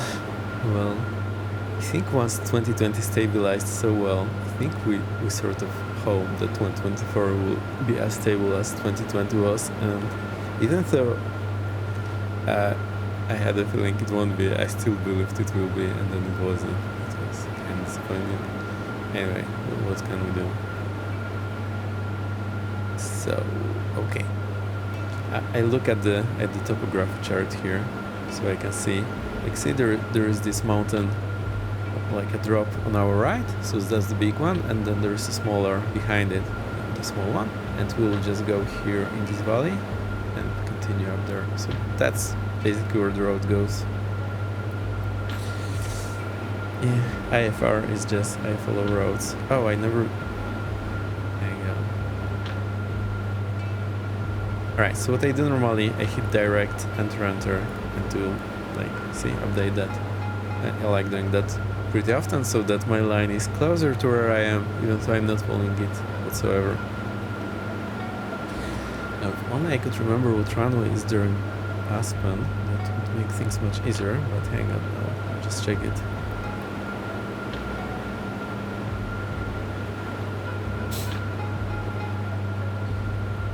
[SPEAKER 1] I think once 2020 stabilized so well, I think we sort of hope that 2024 will be as stable as 2020 was, and even though I had a feeling it won't be, I still believed it will be, and then it wasn't. It was kind of disappointing. Anyway, what can we do? So, okay. I look at the topography chart here, so I can see. Like, see, there is this mountain, like a drop on our right, so that's the big one, and then there is a smaller behind it, the small one, and we'll just go here in this valley and continue up there. So that's basically where the road goes. Yeah, IFR is just I follow roads. Oh, I never. Hang on. Alright, so what I do normally, I hit direct, enter, and to like see update that. I like doing that pretty often, so that my line is closer to where I am, even though I'm not following it whatsoever. Now, if only I could remember what runway is there in Aspen, that would make things much easier, but hang on, I'll just check it.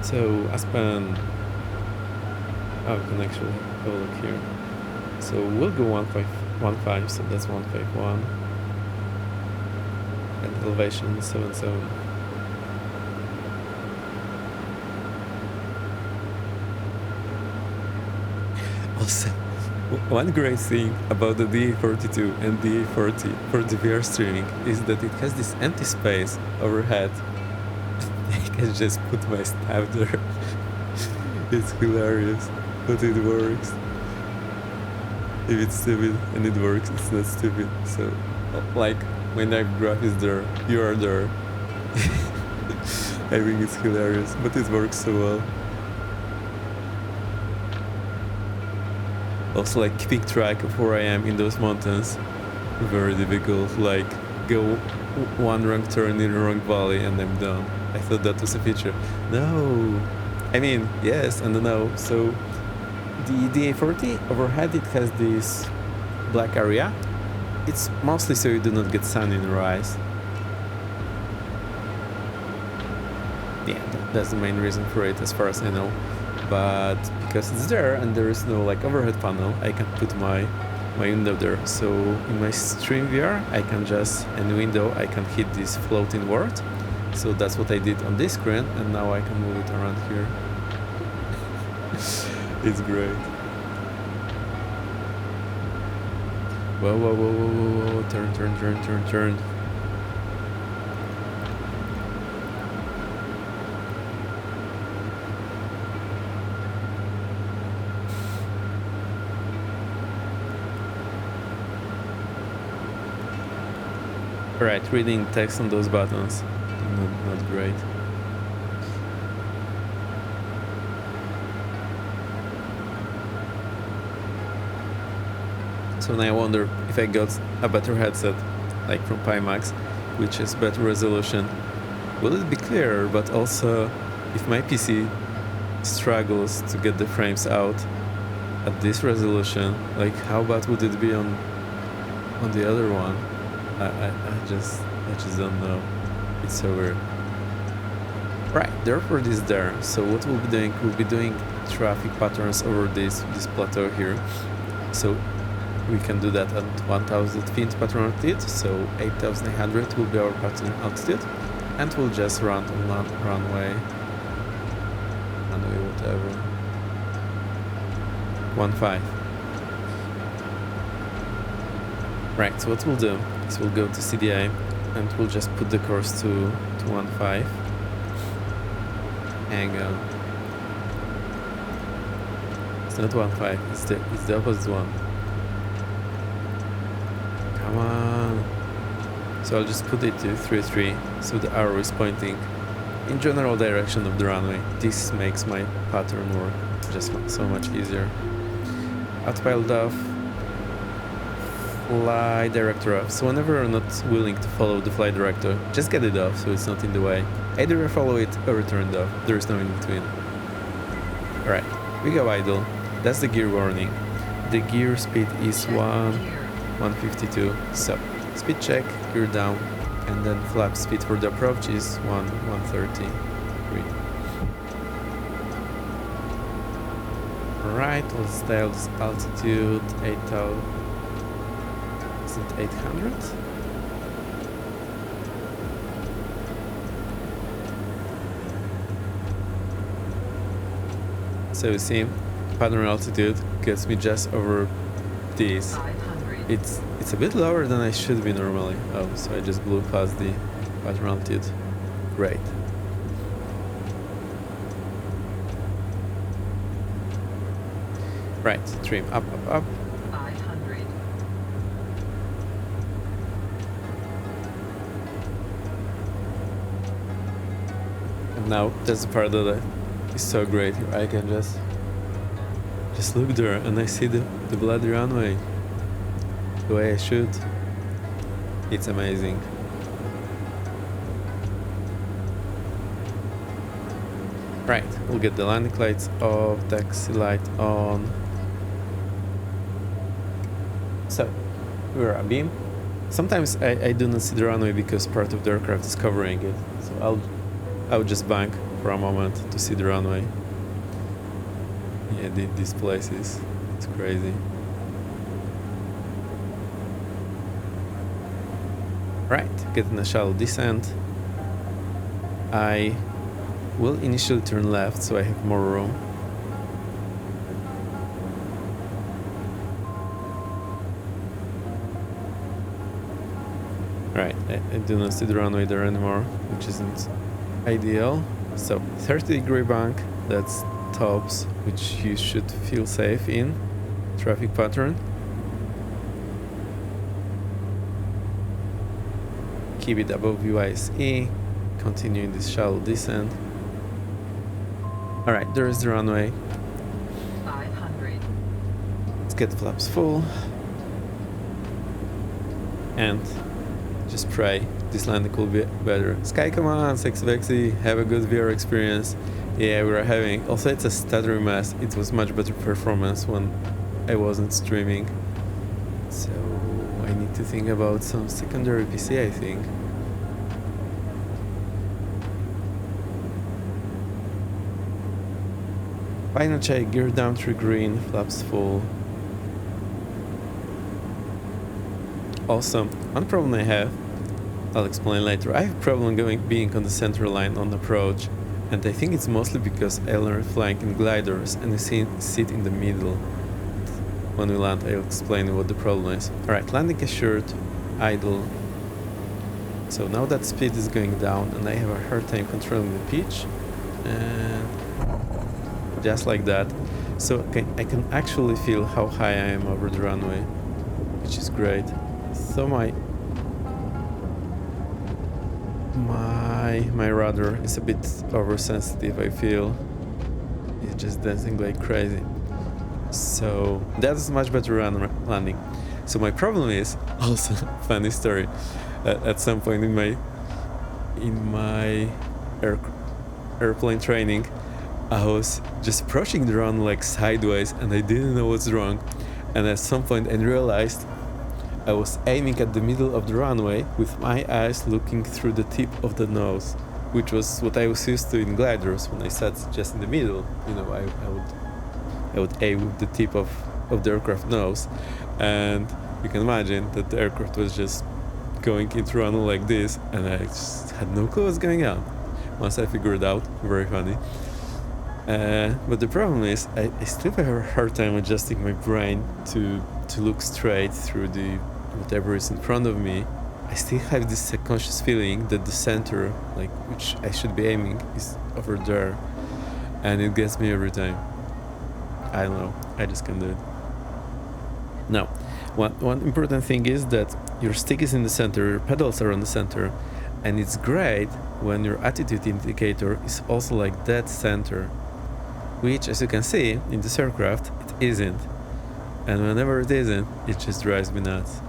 [SPEAKER 1] So Aspen, oh, we can actually have a look here. So we'll go 1.15, so that's 151, and elevation 77. Also, one great thing about the DA42 and DA40 for the VR streaming is that it has this empty space overhead. I can just put my staff there. It's hilarious, but it works. If it's stupid and it works, it's not stupid. So, like, my knife graph is there, you are there. I think it's hilarious, but it works so well. Also, like, keeping track of where I am in those mountains, very difficult. Like, go one wrong turn in a wrong valley and I'm done. I thought that was a feature. No! I mean, yes and no. So, the DA40 overhead, it has this black area. It's mostly so you do not get sun in your eyes. Yeah, that's the main reason for it, as far as I know. But because it's there and there is no like overhead panel, I can put my window there. So in my SteamVR, I can just, in the window, I can hit this floating word. So that's what I did on this screen, and now I can move it around here. It's great. Whoa, whoa, whoa, whoa, whoa, whoa, turn. Alright, reading text on those buttons, not great. So now I wonder if I got a better headset, like from Pimax, which has better resolution, will it be clearer? But also, if my PC struggles to get the frames out at this resolution, like how bad would it be on the other one? I I just don't know. It's so weird. Right, the airport is there. So what we'll be doing traffic patterns over this plateau here. So we can do that at 1000 feet pattern altitude. So 8800 will be our pattern altitude, and we'll just run on runway whatever 15. Right, so what we'll do is we'll go to CDA and we'll just put the course to 15. Hang on. It's not 15, it's the opposite one. Come on. So I'll just put it to 33, so the arrow is pointing in general direction of the runway. This makes my pattern work just so much easier. Autopilot off. Fly director off. So whenever you're not willing to follow the flight director, just get it off so it's not in the way. Either you follow it or return it off. There is no in between. Alright, we go idle. That's the gear warning. The gear speed is 152. So speed check, gear down, and then flap speed for the approach is 133. Alright, let's dial this altitude 8000. Is it 800? So you see, pattern altitude gets me just over this. It's a bit lower than I should be normally. Oh, so I just blew past the pattern altitude. Great. Right, trim up, up, up.
[SPEAKER 2] 500.
[SPEAKER 1] And now that's the part that is so great. I can just look there and I see the bloody runway the way I should. It's amazing. Right, we'll get the landing lights off, taxi light on. So, we're abeam. Sometimes I do not see the runway because part of the aircraft is covering it. So I'll just bank for a moment to see the runway. Yeah, this place it's crazy. Right, getting a shallow descent. I will initially turn left so I have more room. Right, I do not see the runway there anymore, which isn't ideal. So 30-degree bank, that's tops, which you should feel safe in. Traffic pattern. Keep it above UISE. Continuing this shallow descent. Alright, there is the runway.
[SPEAKER 2] 500.
[SPEAKER 1] Let's get flaps full. And just pray this landing will be better. Sky Command, Sexy Vexy, have a good VR experience. Yeah, we are having. Also, it's a stuttery mess. It was much better performance when I wasn't streaming. So I need to think about some secondary PC, I think. Final check, gear down through green, flaps full. Also, one problem I have, I'll explain later. I have a problem being on the center line on approach, and I think it's mostly because I learned flying in gliders and I sit in the middle. When we land, I'll explain what the problem is. Alright, landing assured, idle. So now that speed is going down and I have a hard time controlling the pitch, and just like that. So I can actually feel how high I am over the runway, which is great. So my rudder is a bit oversensitive, I feel. It's just dancing like crazy. So that's much better landing. So my problem is also funny story. At some point in my airplane training, I was just approaching the runway like sideways and I didn't know what's wrong. And at some point I realized I was aiming at the middle of the runway with my eyes looking through the tip of the nose, which was what I was used to in gliders. When I sat just in the middle, you know, I would aim with the tip of the aircraft nose, and you can imagine that the aircraft was just going into runway like this, and I just had no clue what's going on. Once I figured it out, very funny. But the problem is, I still have a hard time adjusting my brain to look straight through the whatever is in front of me. I still have this subconscious feeling that the center, like which I should be aiming, is over there, and it gets me every time. I don't know, I just can't do it. Now, one important thing is that your stick is in the center, your pedals are on the center, and it's great when your attitude indicator is also like dead center, which, as you can see in this aircraft, it isn't. And whenever it isn't, it just drives me nuts,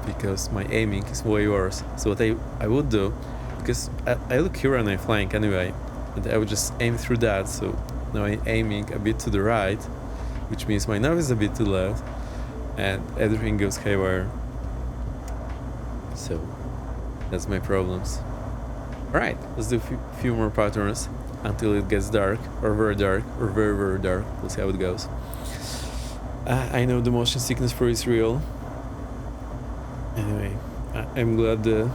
[SPEAKER 1] because my aiming is way worse. So what I would do, because I look here and I'm flying anyway, and I would just aim through that. So now I'm aiming a bit to the right, which means my nose is a bit to the left, and everything goes haywire. So that's my problems. Alright, let's do a few more patterns until it gets dark, or very dark, or very, very dark. We'll see how it goes. I know the motion sickness for is real. Anyway, I'm glad the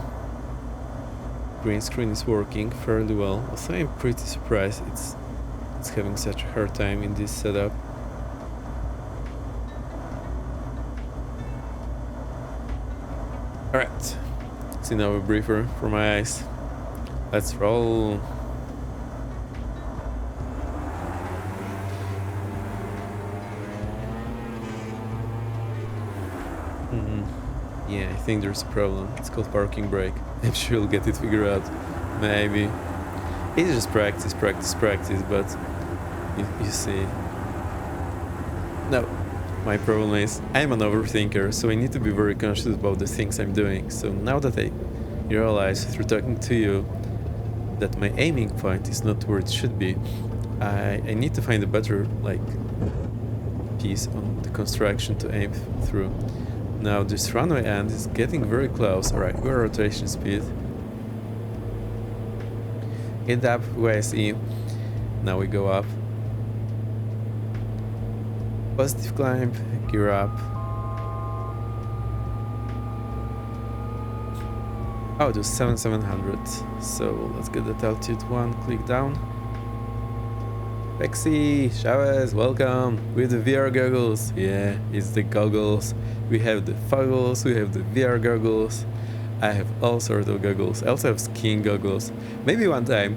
[SPEAKER 1] green screen is working fairly well. Also, I'm pretty surprised it's having such a hard time in this setup. Alright, see now a briefer for my eyes. Let's roll. Yeah, I think there's a problem. It's called parking brake. I'm sure you'll get it figured out. Maybe. It's just practice, but you see. No, my problem is I'm an overthinker, so I need to be very conscious about the things I'm doing. So now that I realize through talking to you that my aiming point is not where it should be, I need to find a better piece on the construction to aim through. Now this runway end is getting very close. Alright, we're rotation speed. Hit up, WSE. Now we go up. Positive climb, gear up. Oh, do 700. So let's get that altitude 1, click down. Lexi, Chavez, welcome with the VR goggles. Yeah, it's the goggles. We have the foggles, we have the VR goggles. I have all sorts of goggles. I also have skiing goggles. Maybe one time,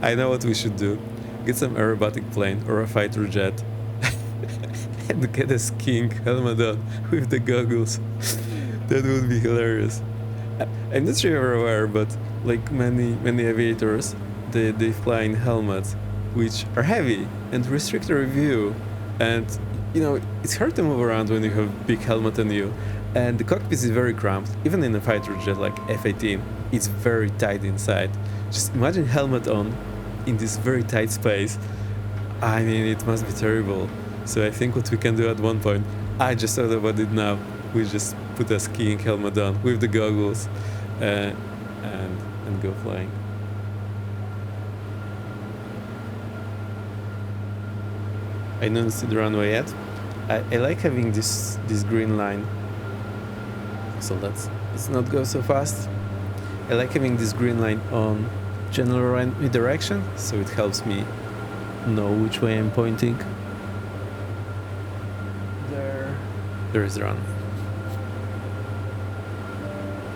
[SPEAKER 1] I know what we should do. Get some aerobatic plane or a fighter jet and get a skiing helmet on with the goggles. That would be hilarious. I'm not sure you're aware, but like many aviators, they fly in helmets which are heavy and restrict your view, and you know it's hard to move around when you have a big helmet on you, and the cockpit is very cramped. Even in a fighter jet like F-18, it's very tight inside. Just imagine helmet on in this very tight space. I mean, it must be terrible. So I think what we can do at one point, I just thought about it now, we just put a skiing helmet on with the goggles and go flying. I don't see the runway yet. I like having this green line, so let's not go so fast. I like having this green line on general direction, so it helps me know which way I'm pointing. There is the runway.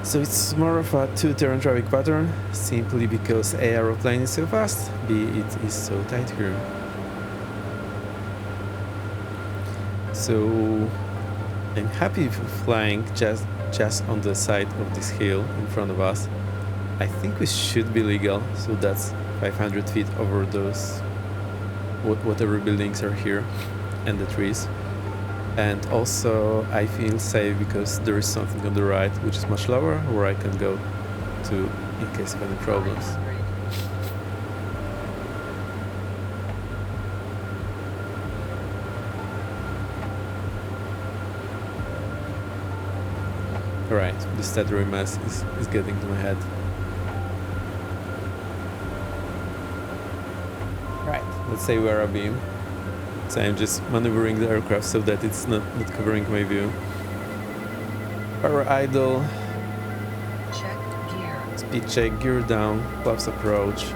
[SPEAKER 1] So it's more of a two-turn traffic pattern, simply because A, aeroplane is so fast, B, it is so tight here. So I'm happy flying just on the side of this hill in front of us. I think we should be legal, so that's 500 feet over those whatever buildings are here and the trees. And also I feel safe because there is something on the right which is much lower where I can go to in case of any problems. Alright, the stuttery mess is getting to my head. Right, let's say we're abeam. So I'm just maneuvering the aircraft so that it's not covering my view. Power idle.
[SPEAKER 2] Check gear.
[SPEAKER 1] Speed check, gear down, flaps approach.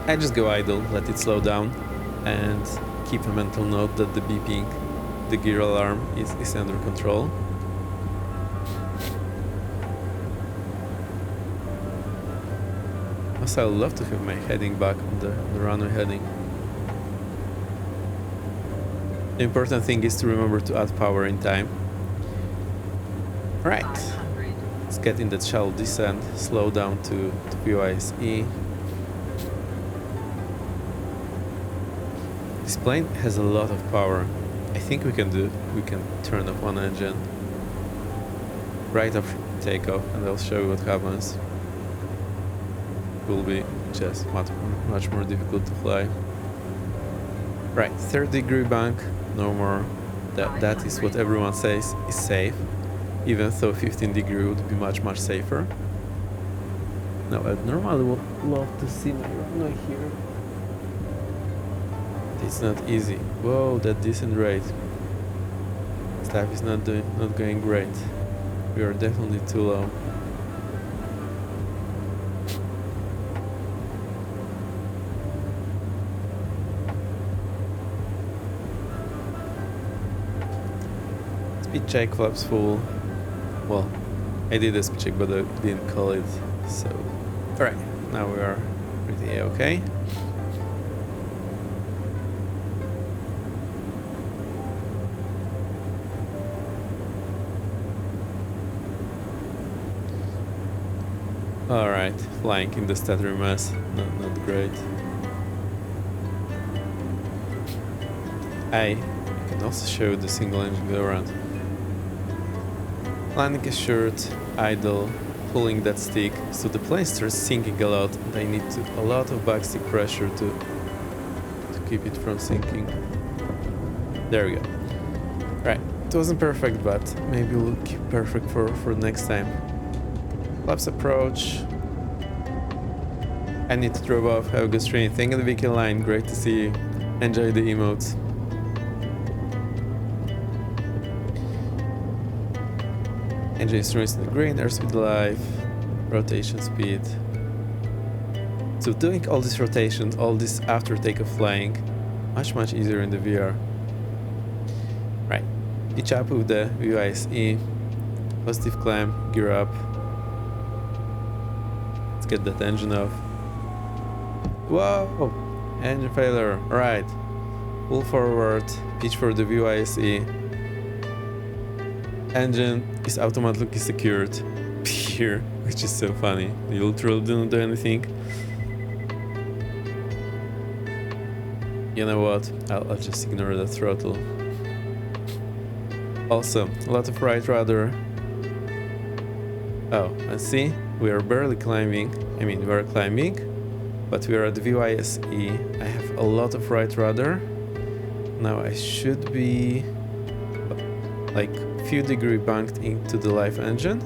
[SPEAKER 1] I just go idle, let it slow down, and keep a mental note that the beeping, the gear alarm is under control. Also, I'd love to have my heading back on the runway heading. The important thing is to remember to add power in time. Right,
[SPEAKER 2] 500.
[SPEAKER 1] let's get in that shallow descent, slow down to VYSE. This plane has a lot of power. I think we can turn off one engine right after takeoff, and I'll show you what happens. It will be just much more difficult to fly. Right, 30-degree bank, no more. That is what everyone says is safe, even though 15-degree would be much safer. Now, I'd normally would love to see my runway here. It's not easy. Whoa, that descent rate. Stuff is not going great. We are definitely too low. Speed check, flaps full. Well, I did a speed check, but I didn't call it. So, alright, now we are pretty okay. Alright, flying in the stuttery mess, not great. I can also show the single engine go around. Landing assured, idle, pulling that stick, so the plane starts sinking a lot, and I need a lot of backstick pressure to keep it from sinking. There we go. Right, it wasn't perfect, but maybe we'll keep perfect for next time. Flaps approach. I need to drop off. Have a good stream. Thank you, the Vicky line. Great to see you. Enjoy the emotes. Engine instruments in the green, airspeed live, rotation speed. So doing all these rotations, all this after takeoff flying, much easier in the VR. Right, pitch up with the VYSE, positive climb, gear up. Let's get that engine off. Whoa, engine failure. Alright, pull forward, pitch for the VYSE. Engine is automatically secured here, which is so funny. The ultra didn't do anything. You know what? I'll just ignore the throttle. Also, a lot of right rudder. Oh, and see, we are barely climbing. I mean, we are climbing, but we are at VYSE. I have a lot of right rudder. Now I should be like few degree banked into the live engine,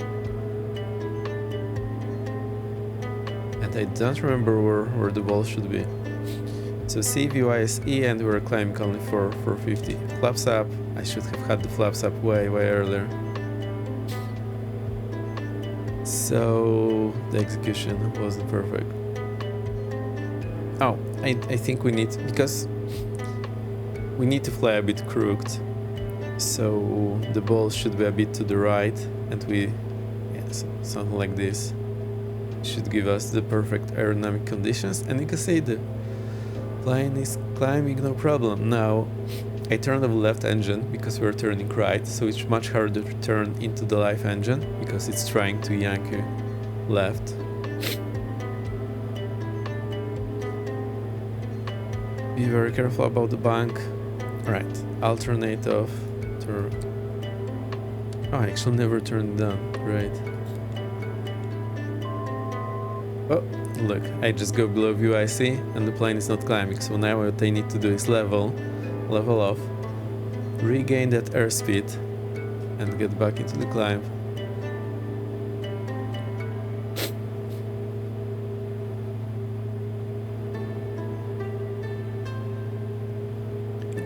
[SPEAKER 1] and I don't remember where the ball should be. So CVYSE, and we're climbing only for 450. Flaps up. I should have had the flaps up way earlier. So the execution wasn't perfect. Oh, I think we need, because we need to fly a bit crooked. So the ball should be a bit to the right, and something like this should give us the perfect aerodynamic conditions, and you can see the plane is climbing no problem. Now I turned off the left engine because we're turning right, so it's much harder to turn into the live engine because it's trying to yank you left. Be very careful about the bank. Right, alternate off. Oh, I actually never turned it down. Right. Oh, look, I just go below VYSE and the plane is not climbing. So now what I need to do is level off, regain that airspeed, and get back into the climb.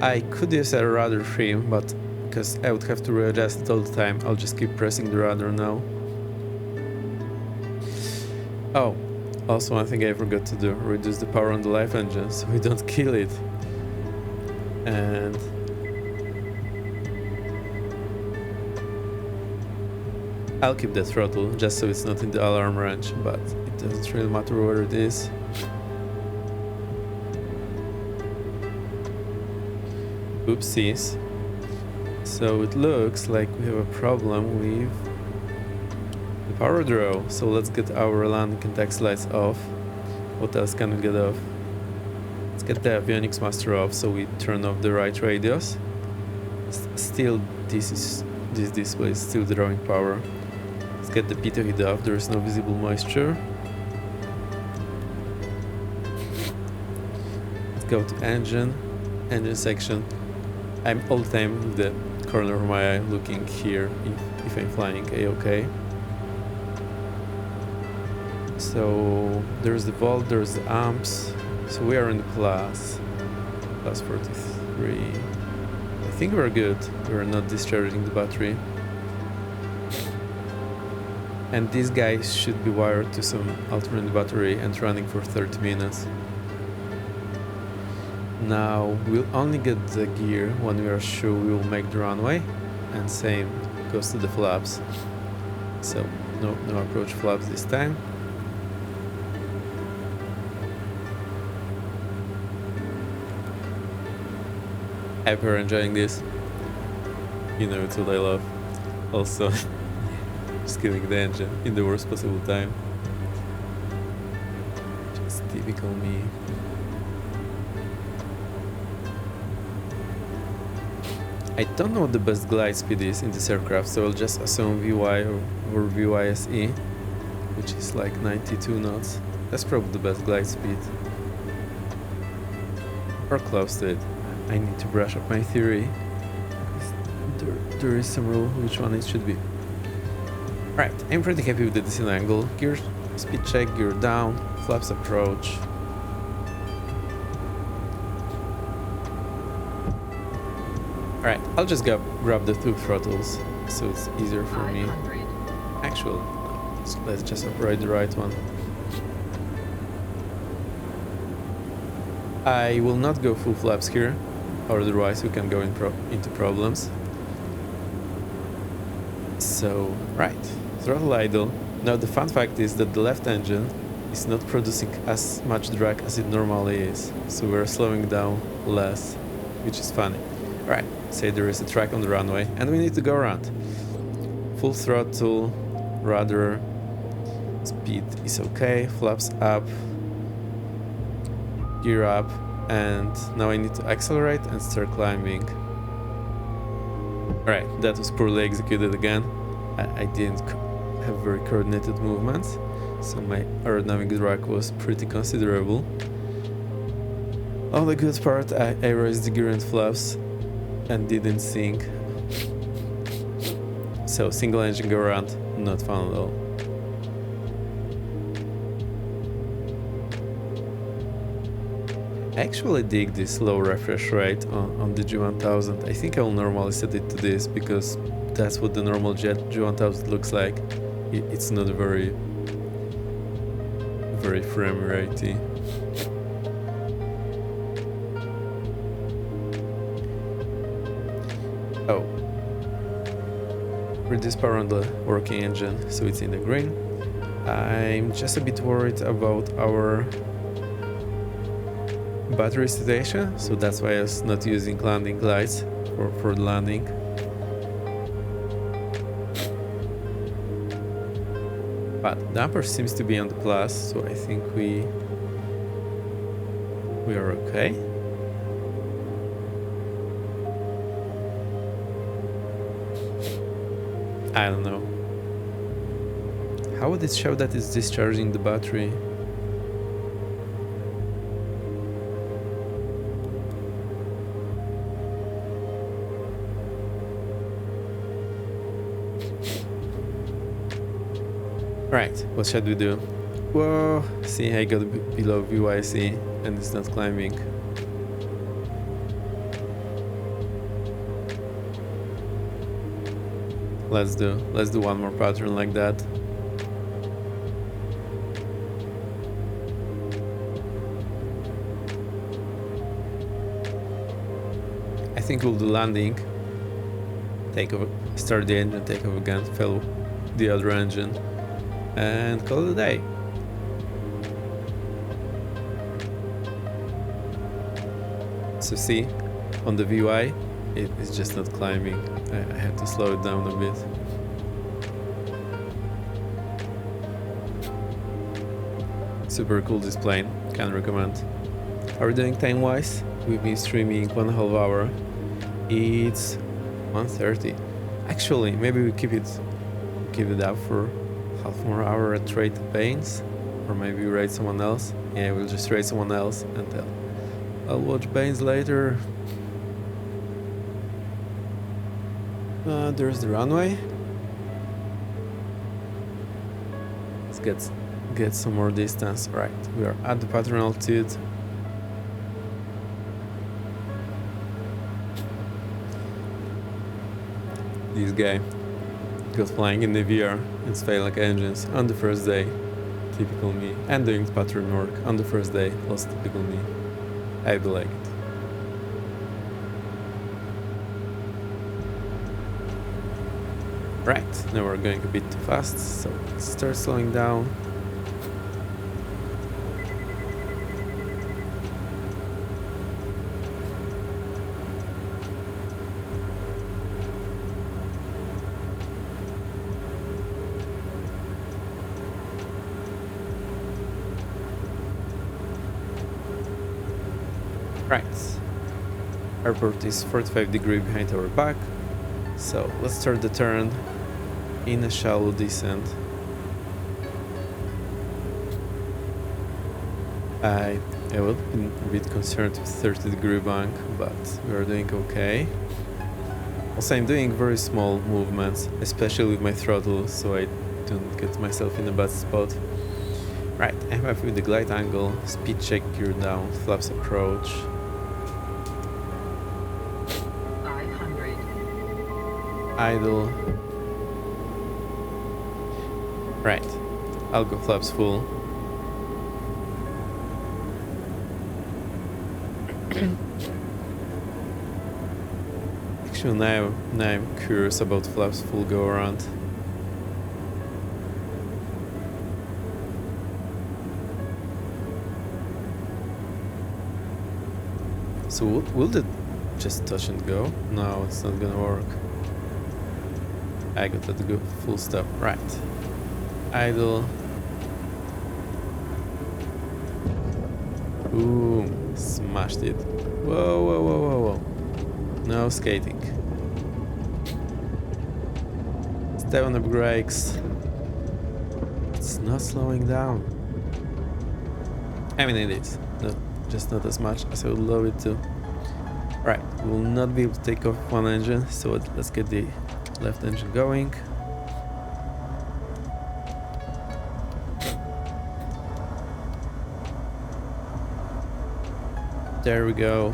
[SPEAKER 1] I could use a rudder trim, but because I would have to readjust it all the time, I'll just keep pressing the rudder now. Oh, also one thing I forgot to do, reduce the power on the live engine so we don't kill it. And I'll keep the throttle just so it's not in the alarm range, but it doesn't really matter where it is. Oopsies. So it looks like we have a problem with the power draw. So let's get our landing and taxi lights off. What else can we get off? Let's get the avionics master off so we turn off the right radius. Still, this display is still drawing power. Let's get the pitot heat off, there is no visible moisture. Let's go to engine section. I'm all the time with the corner of my eye looking here if I'm flying a-okay. So there's the volt, there's the amps. So we are in the plus 43. I think we're good. We're not discharging the battery. And these guys should be wired to some alternate battery and running for 30 minutes. Now we'll only get the gear when we are sure we will make the runway, and same goes to the flaps. So no approach flaps this time. I hope you're enjoying this. You know it's what I love. Also, just killing the engine in the worst possible time. Just typical me. I don't know what the best glide speed is in this aircraft, so I'll just assume VY or VYSE, which is like 92 knots. That's probably the best glide speed. Or close to it. I need to brush up my theory. There is some rule which one it should be. Right, I'm pretty happy with the descent angle. Gear speed check, gear down, flaps approach. Alright, I'll just grab the two throttles so it's easier for me. Actually, let's just operate the right one. I will not go full flaps here, or otherwise we can go into problems. So, right, throttle idle. Now the fun fact is that the left engine is not producing as much drag as it normally is, so we're slowing down less, which is funny. Right, say there is a track on the runway and we need to go around. Full throttle, rudder, speed is okay, flaps up, gear up, and now I need to accelerate and start climbing. Alright, that was poorly executed again. I didn't have very coordinated movements, so my aerodynamic drag was pretty considerable. On the good part, I raised the gear and flaps and didn't sink. So single engine go around, not fun at all. I actually dig this low refresh rate on the G1000. I think I will normally set it to this because that's what the normal G1000 looks like. It's not very frame ratey. Oh, reduce power on the working engine, so it's in the green. I'm just a bit worried about our battery situation, so that's why I was not using landing lights for the landing. But the ampere seems to be on the plus, so I think we are okay. I don't know. How would it show that it's discharging the battery? Right, what should we do? Whoa, see, I got below VYC and it's not climbing. let's do one more pattern like that. I think we'll do landing, take off, start the engine, take off again, fill the other engine, and call it a day. So see, on the VY, it is just not climbing. I had to slow it down a bit. Super cool this plane, can recommend. How are we doing time-wise? We've been streaming 1.5 hour. It's 1:30. Actually, maybe we keep it up for half more hour at Trade Banes, or maybe we raid someone else. Yeah, we'll just raid someone else and I'll watch Banes later. There's the runway. Let's get some more distance. Right, we are at the pattern altitude. This guy goes flying in the VR and failing like engines on the first day. Typical me. And doing pattern work on the first day. Also typical me. I do like it. Right, now we're going a bit too fast, so let's start slowing down. Right, airport is 45 degrees behind our back, so let's start the turn in a shallow descent. I would be a bit concerned with 30-degree bank, but we are doing okay. Also, I'm doing very small movements, especially with my throttle, so I don't get myself in a bad spot. Right, I'm happy with the glide angle, speed check gear down, flaps approach.
[SPEAKER 2] 500.
[SPEAKER 1] Idle. Right, I'll go flaps full. Actually, now I'm curious about flaps full go around. So will it just touch and go? No, it's not gonna work. I got to go full stop. Right. Idle. Boom. Smashed it. Whoa, whoa, whoa, whoa, whoa. No skating. Step on the brakes. It's not slowing down. I mean, it is. No, just not as much as I would love it to. Right, we'll not be able to take off one engine, so let's get the left engine going. There we go.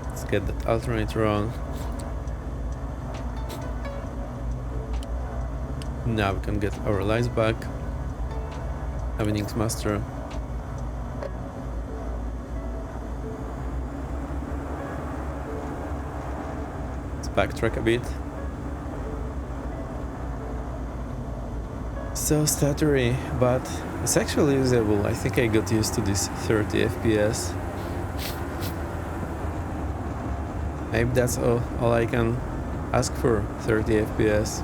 [SPEAKER 1] Let's get that alternator on. Now we can get our lights back. Evening master. Let's backtrack a bit. So stuttery, but it's actually usable. I think I got used to this 30 FPS. Maybe that's all I can ask for, 30 FPS.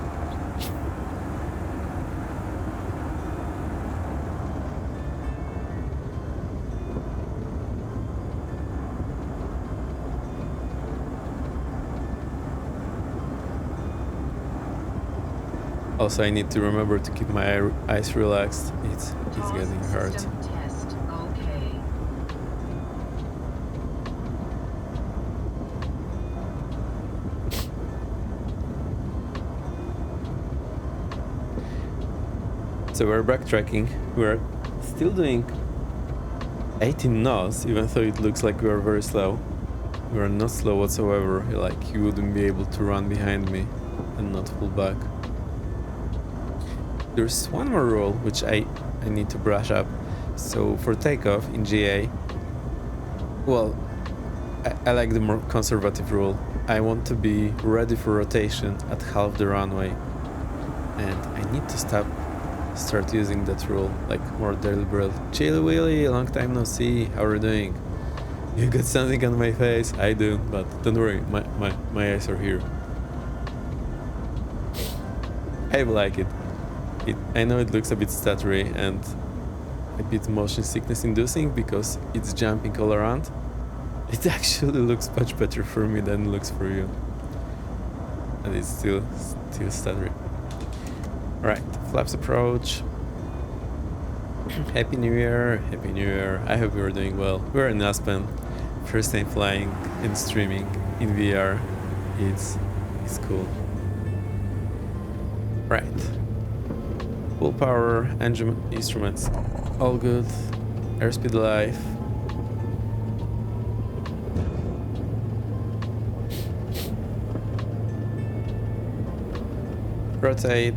[SPEAKER 1] Also, I need to remember to keep my eyes relaxed. It's getting hard.
[SPEAKER 2] Test. Okay.
[SPEAKER 1] So we're backtracking. We're still doing 18 knots, even though it looks like we are very slow. We are not slow whatsoever. Like, you wouldn't be able to run behind me and not pull back. There's one more rule which I need to brush up. So for takeoff in GA, well, I like the more conservative rule. I want to be ready for rotation at half the runway, and I need to start using that rule like more deliberate. Chill Willy, long time no see, how are you doing? You got something on my face? I do, but don't worry, my eyes are here. I like it. I know it looks a bit stuttery and a bit motion sickness inducing because it's jumping all around. It actually looks much better for me than it looks for you. And it's still stuttery. Alright, flaps approach. Happy New Year, Happy New Year. I hope you're doing well. We're in Aspen. First time flying and streaming in VR. It's cool. Right. Full power, engine instruments, all good. Airspeed life. Rotate.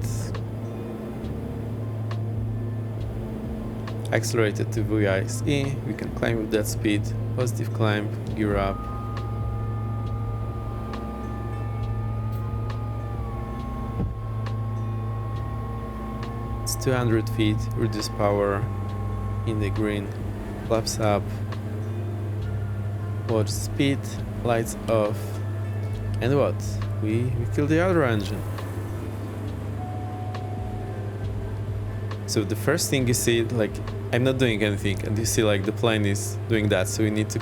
[SPEAKER 1] Accelerated to VICE. We can climb with that speed. Positive climb, gear up. It's 200 feet, reduce power in the green. Flaps up. Watch speed, lights off. And what? We kill the other engine. So the first thing you see, like, I'm not doing anything, and you see like the plane is doing that, so we need to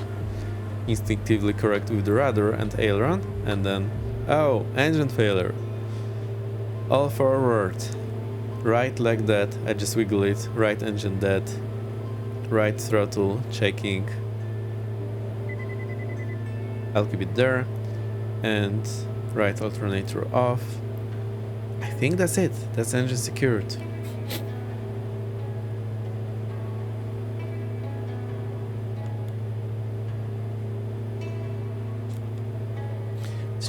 [SPEAKER 1] instinctively correct with the rudder and aileron, and then, oh, engine failure. All forward. Right leg dead, I just wiggle it, right engine dead. Right throttle, checking. I'll keep it there. And right alternator off. I think that's it, that's engine secured.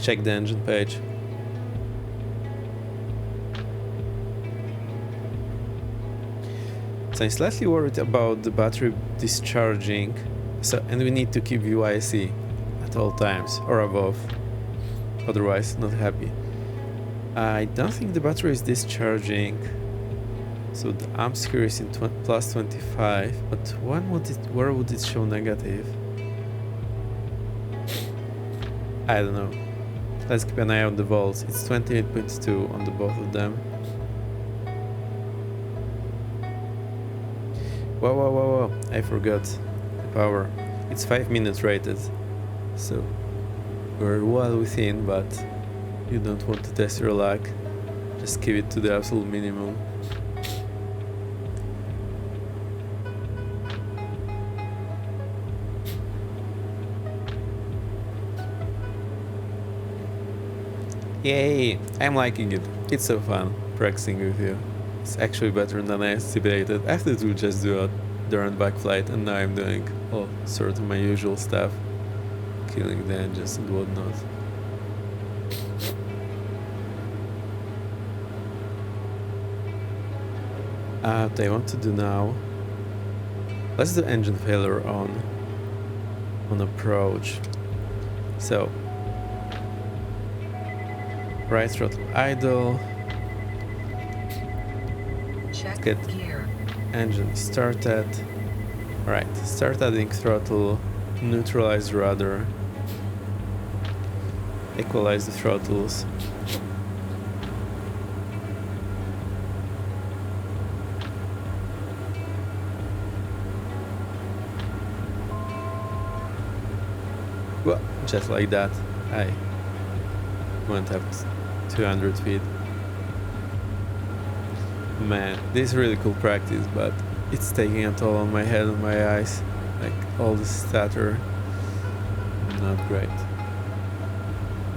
[SPEAKER 1] Check the engine page. So I'm slightly worried about the battery discharging, and we need to keep VYC at all times or above, otherwise not happy. I don't think the battery is discharging, so the amps here is in plus 25, but where would it show negative? I don't know. Let's keep an eye on the volts. It's 28.2 on the both of them. Whoa, I forgot the power. It's 5 minutes rated, so we're well within, but you don't want to test your luck. Just keep it to the absolute minimum. Yay! I'm liking it. It's so fun practicing with you. It's actually better than I anticipated. I thought we'll just do a there and back flight, and now I'm doing all sort of my usual stuff, killing the engines and whatnot. What I want to do now, let's do engine failure on approach. So right throttle idle.
[SPEAKER 2] Check
[SPEAKER 1] Get
[SPEAKER 2] gear.
[SPEAKER 1] engine started. Alright, start adding throttle, neutralize rudder, equalize the throttles. Well, just like that, I went up 200 feet. Man, this is really cool practice, but it's taking a toll on my head and my eyes. Like all the stutter. Not great.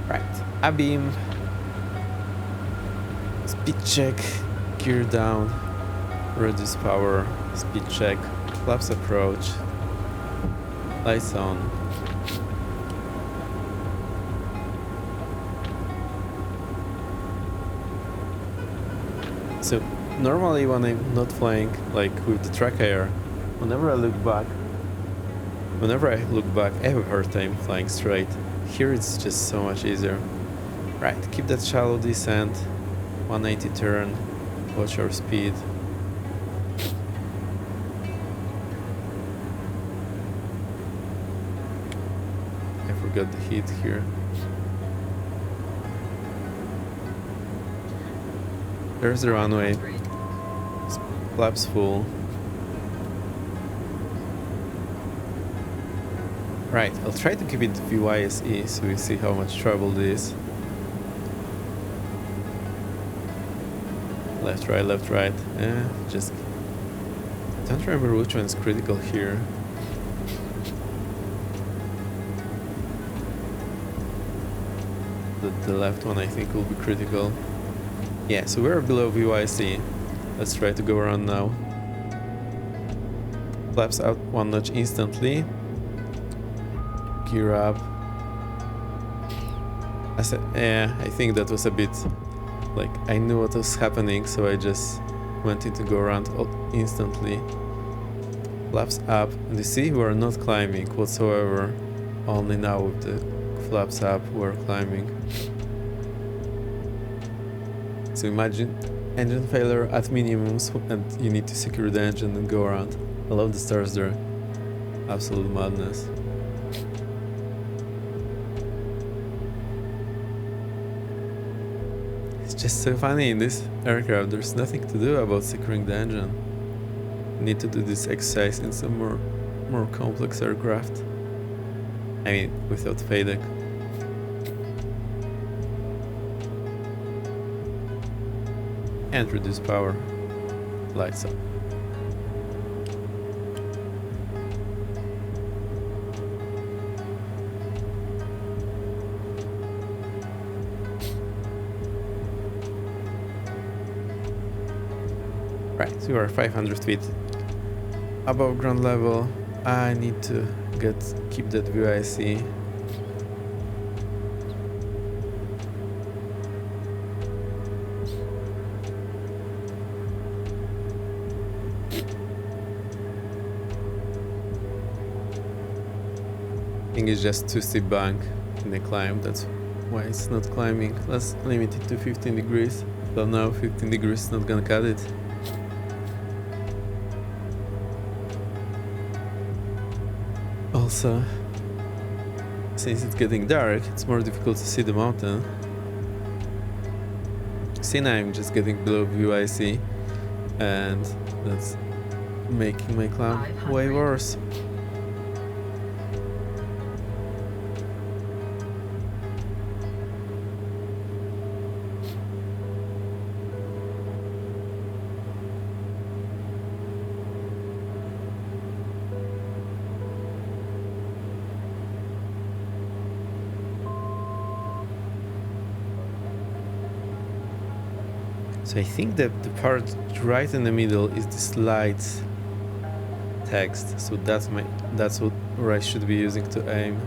[SPEAKER 1] Right, abeam. Speed check, gear down, reduce power, speed check, flaps approach, lights on. So Normally when I'm not flying like with the track air, whenever I look back, I have a hard time flying straight. Here it's just so much easier. Right, keep that shallow descent, 180 turn, watch your speed. I forgot the heat here. There's the runway, flaps full. Right, I'll try to keep it VYSE so we see how much trouble it is. Left, right. Just... I don't remember which one is critical here. The left one I think will be critical. Yeah, so we're below VYC. Let's try to go around now. Flaps out one notch instantly. Gear up. I think that was a bit... like, I knew what was happening, so I just wanted to go around instantly. Flaps up. And you see, we're not climbing whatsoever. Only now with the flaps up, we're climbing. So imagine engine failure at minimums and you need to secure the engine and go around. I love the stars there. Absolute madness. It's just so funny in this aircraft, there's nothing to do about securing the engine. You need to do this exercise in some more complex aircraft. I mean, without FADEC. And reduce power. Lights up. Right, we are 500 feet above ground level. I need to keep that VIC. I think it's just too steep bank in the climb, that's why it's not climbing. Let's limit it to 15 degrees. So now 15 degrees is not gonna cut it. Also, since it's getting dark, it's more difficult to see the mountain. See, now I'm just getting below VIC, and that's making my climb way worse. So I think that the part right in the middle is the slides text. So that's where I should be using to aim.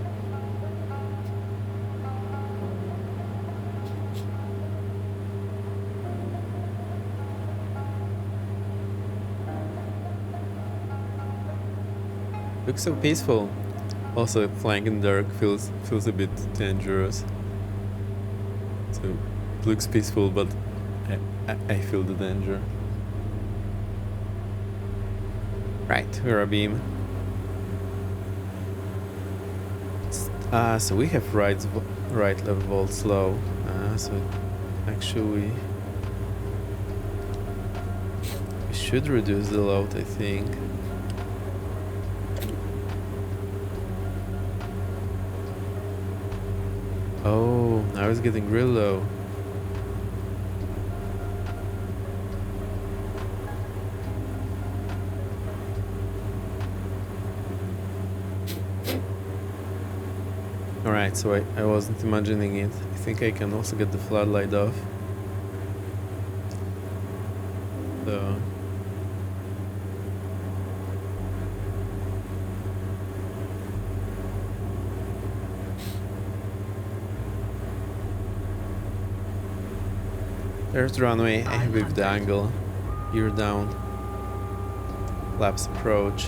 [SPEAKER 1] Looks so peaceful. Also, flying in the dark feels a bit dangerous. So it looks peaceful, but I feel the danger. Right, we're a beam. So we have right level volts low. So actually we should reduce the load, I think. Oh, now it's getting real low. Alright, so I wasn't imagining it. I think I can also get the floodlight off. So... there's the runway with the angle. gear down, flaps approach.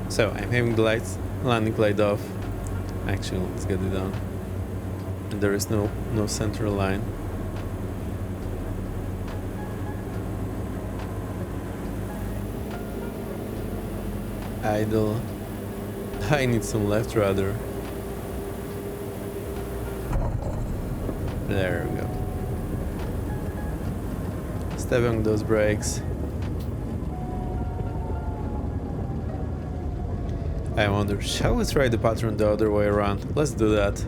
[SPEAKER 1] So I'm having the landing light off. Actually, let's get it on. And there is no central line. Idle. I need some left rudder. There we go. Step on those brakes. I wonder, shall we try the pattern the other way around? Let's do that.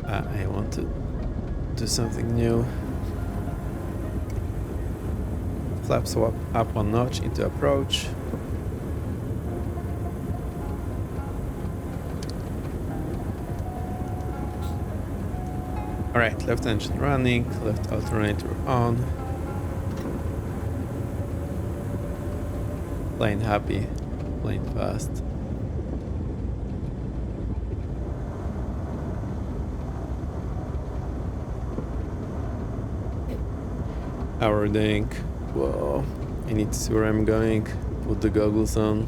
[SPEAKER 1] I want to do something new. Flap swap up one notch into approach. Alright, left engine running, left alternator on. Plane happy, plane fast. Our dink. Whoa, I need to see where I'm going. Put the goggles on.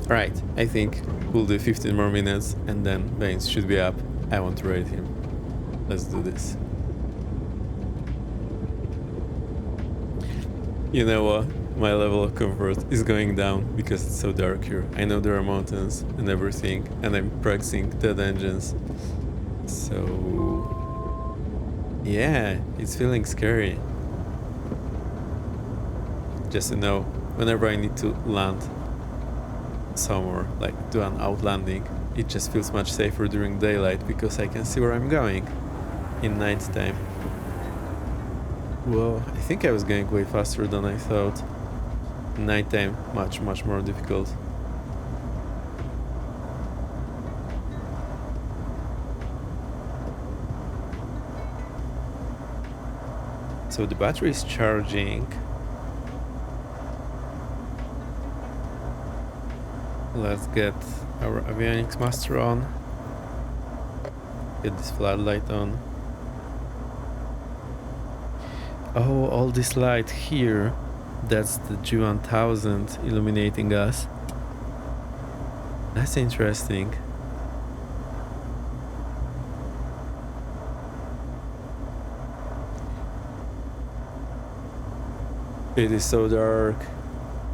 [SPEAKER 1] Alright, I think we'll do 15 more minutes and then Baines should be up. I want to rate him. Let's do this. You know what? My level of comfort is going down because it's so dark here. I know there are mountains and everything, and I'm practicing dead engines. So yeah, it's feeling scary. Just to know, whenever I need to land somewhere, like do an outlanding, it just feels much safer during daylight because I can see where I'm going in night time. Well, I think I was going way faster than I thought. Nighttime, much more difficult. So the battery is charging. Let's get our avionics master on. Get this floodlight on. Oh, all this light here. That's the G1000 illuminating us. That's interesting. It is so dark.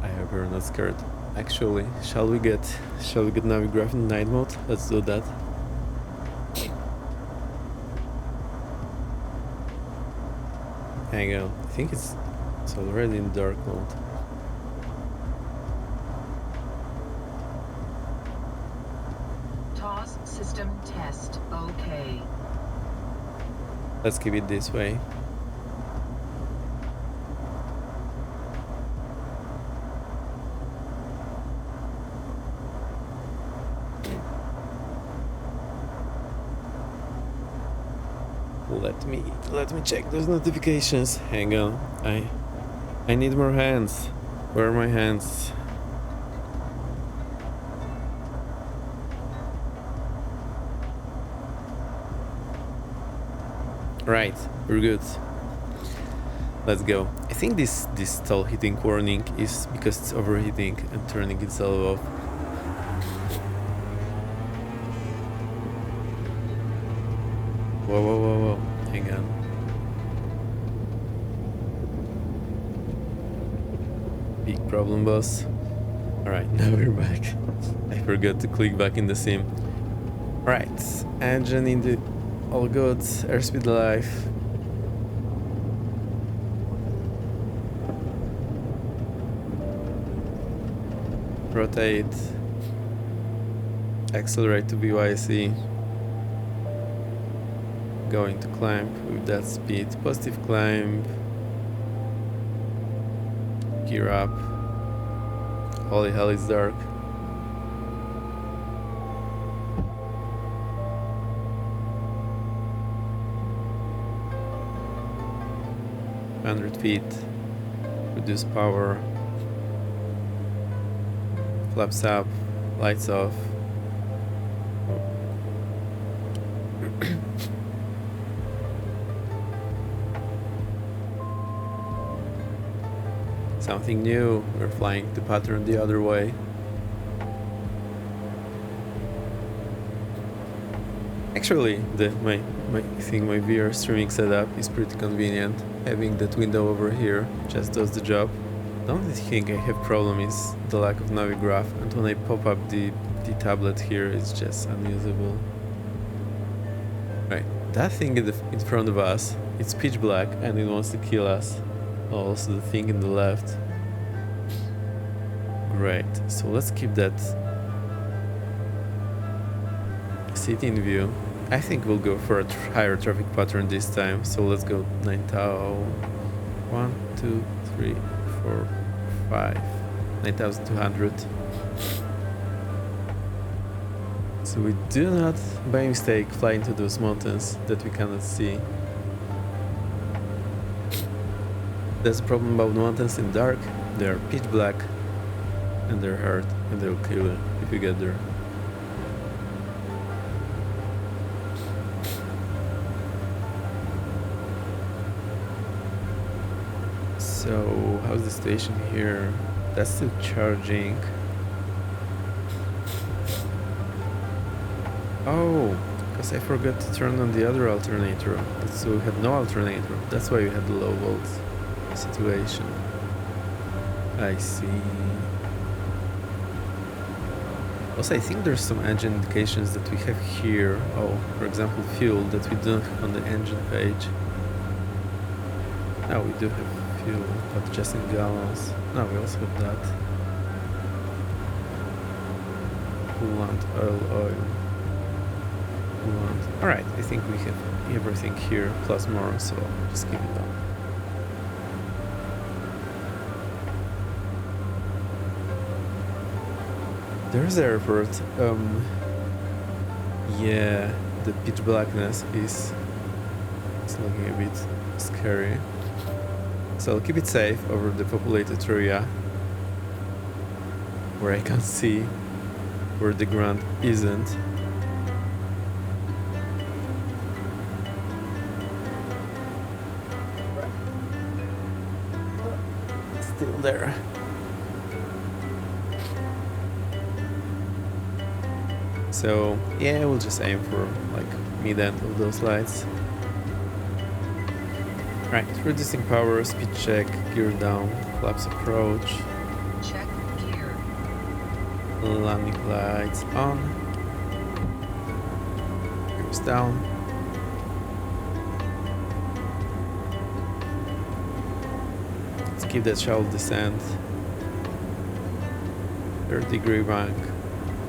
[SPEAKER 1] I hope you're not scared. Actually, shall we get Navigraph in night mode? Let's do that. Hang on. I think it's already in dark mode.
[SPEAKER 2] TOS system test. Okay.
[SPEAKER 1] Let's keep it this way. Let me check those notifications. Hang on. I need more hands. Where are my hands? Right, we're good. Let's go. I think this stall heating warning is because it's overheating and turning itself off. Whoa. Hang on. Big problem, boss. Alright, now we're back. I forgot to click back in the sim. Right, engine in the all good, airspeed alive. Rotate. Accelerate to BYC. Going to climb with that speed. Positive climb. Gear up. Holy hell, it's dark. $100 feet. Reduce power. Flaps up. Lights off. Something new. We're flying the pattern the other way. Actually, my VR streaming setup is pretty convenient. Having that window over here just does the job. The only thing I have problem is the lack of Navigraph, and when I pop up the tablet here, it's just unusable. Right, that thing in front of us, it's pitch black and it wants to kill us. Also the thing in the left. Great, so let's keep that city in view. I think we'll go for a higher traffic pattern this time, so let's go 9,000. 1, 2, 3, 4, 5. 9,200. So we do not, by mistake, fly into those mountains that we cannot see. That's the problem about mountains in dark. They are pitch black and they're hard and they'll kill you if you get there. So how's the station here? That's still charging. Oh, because I forgot to turn on the other alternator. So we had no alternator. That's why we had the low volts situation. I see. Also, I think there's some engine indications that we have here. Oh, for example, fuel that we don't have on the engine page. Now we do have fuel, but just in gallons. No, we also have that. Coolant, oil. Coolant. Alright, I think we have everything here plus more, so just keep it on. There's the airport. Yeah, the pitch blackness is looking a bit scary. So I'll keep it safe over the populated area where I can see where the ground isn't. Still there. So yeah, we'll just aim for like mid-end of those lights. Right, reducing power, speed check, gear down, flaps approach.
[SPEAKER 2] Check gear.
[SPEAKER 1] Landing lights on. Gears down. Let's keep that shallow descent. 30-degree bank.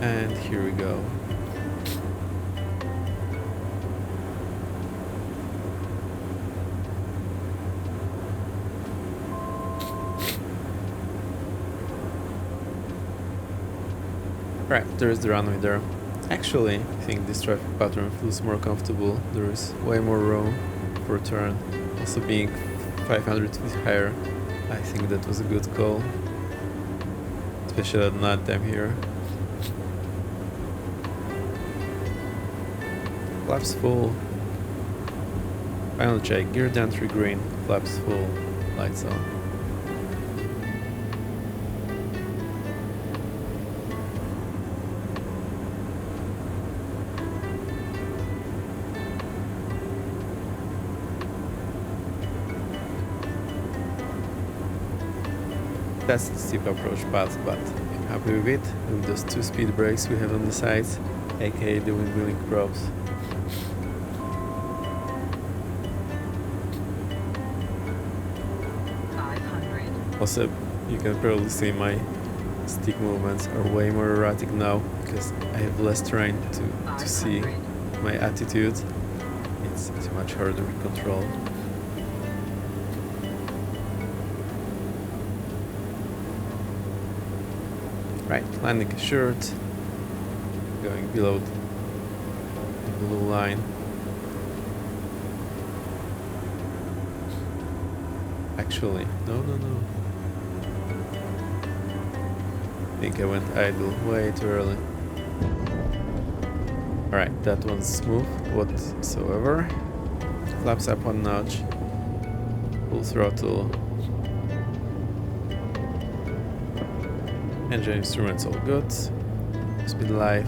[SPEAKER 1] And here we go. Right, there's the runway there. Actually, I think this traffic pattern feels more comfortable. There is way more room for turn. Also being 500 feet higher, I think that was a good call. Especially at night time here. Flaps full. Final check, gear down 3 green, flaps full, lights on. That's the steep approach path, but I'm happy with it, with those 2 speed brakes we have on the sides, aka the wind-wheeling props. Also, you can probably see my stick movements are way more erratic now, because I have less terrain to see my attitude. It's much harder to control. Right, landing assured. Going below the blue line. Actually, no. I think I went idle way too early. Alright, that one's smooth whatsoever. Flaps up one notch. Full throttle. Engine instruments all good. Speed life.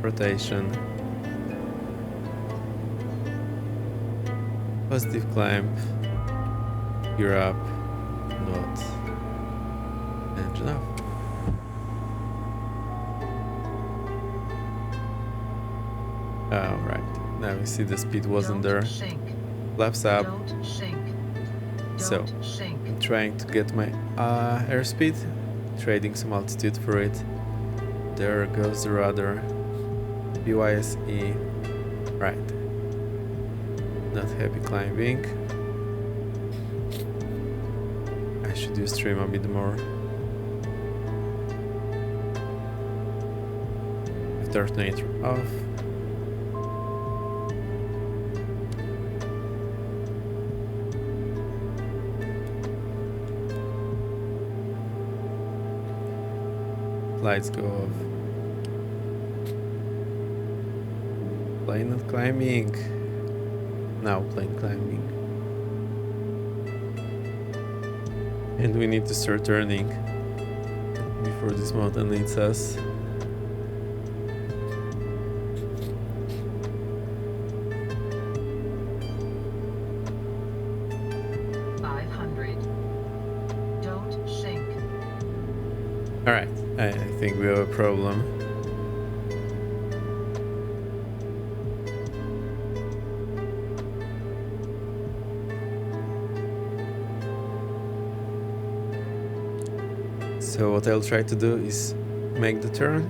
[SPEAKER 1] Rotation. Positive climb. Gear up. Not. Engine up. Alright, now we see the speed wasn't there.
[SPEAKER 2] Sink.
[SPEAKER 1] Flaps up.
[SPEAKER 2] Don't sink.
[SPEAKER 1] So,
[SPEAKER 2] Don't sink.
[SPEAKER 1] I'm trying to get my airspeed, trading some altitude for it. There goes the rudder. BYSE. Right. Not happy climbing. I should use trim a bit more. Alternator off. Lights go off. Plane not climbing. Now plane climbing. And we need to start turning before this mountain leads us.
[SPEAKER 2] Don't sink.
[SPEAKER 1] Alright, I think we have a problem. So what I'll try to do is make the turn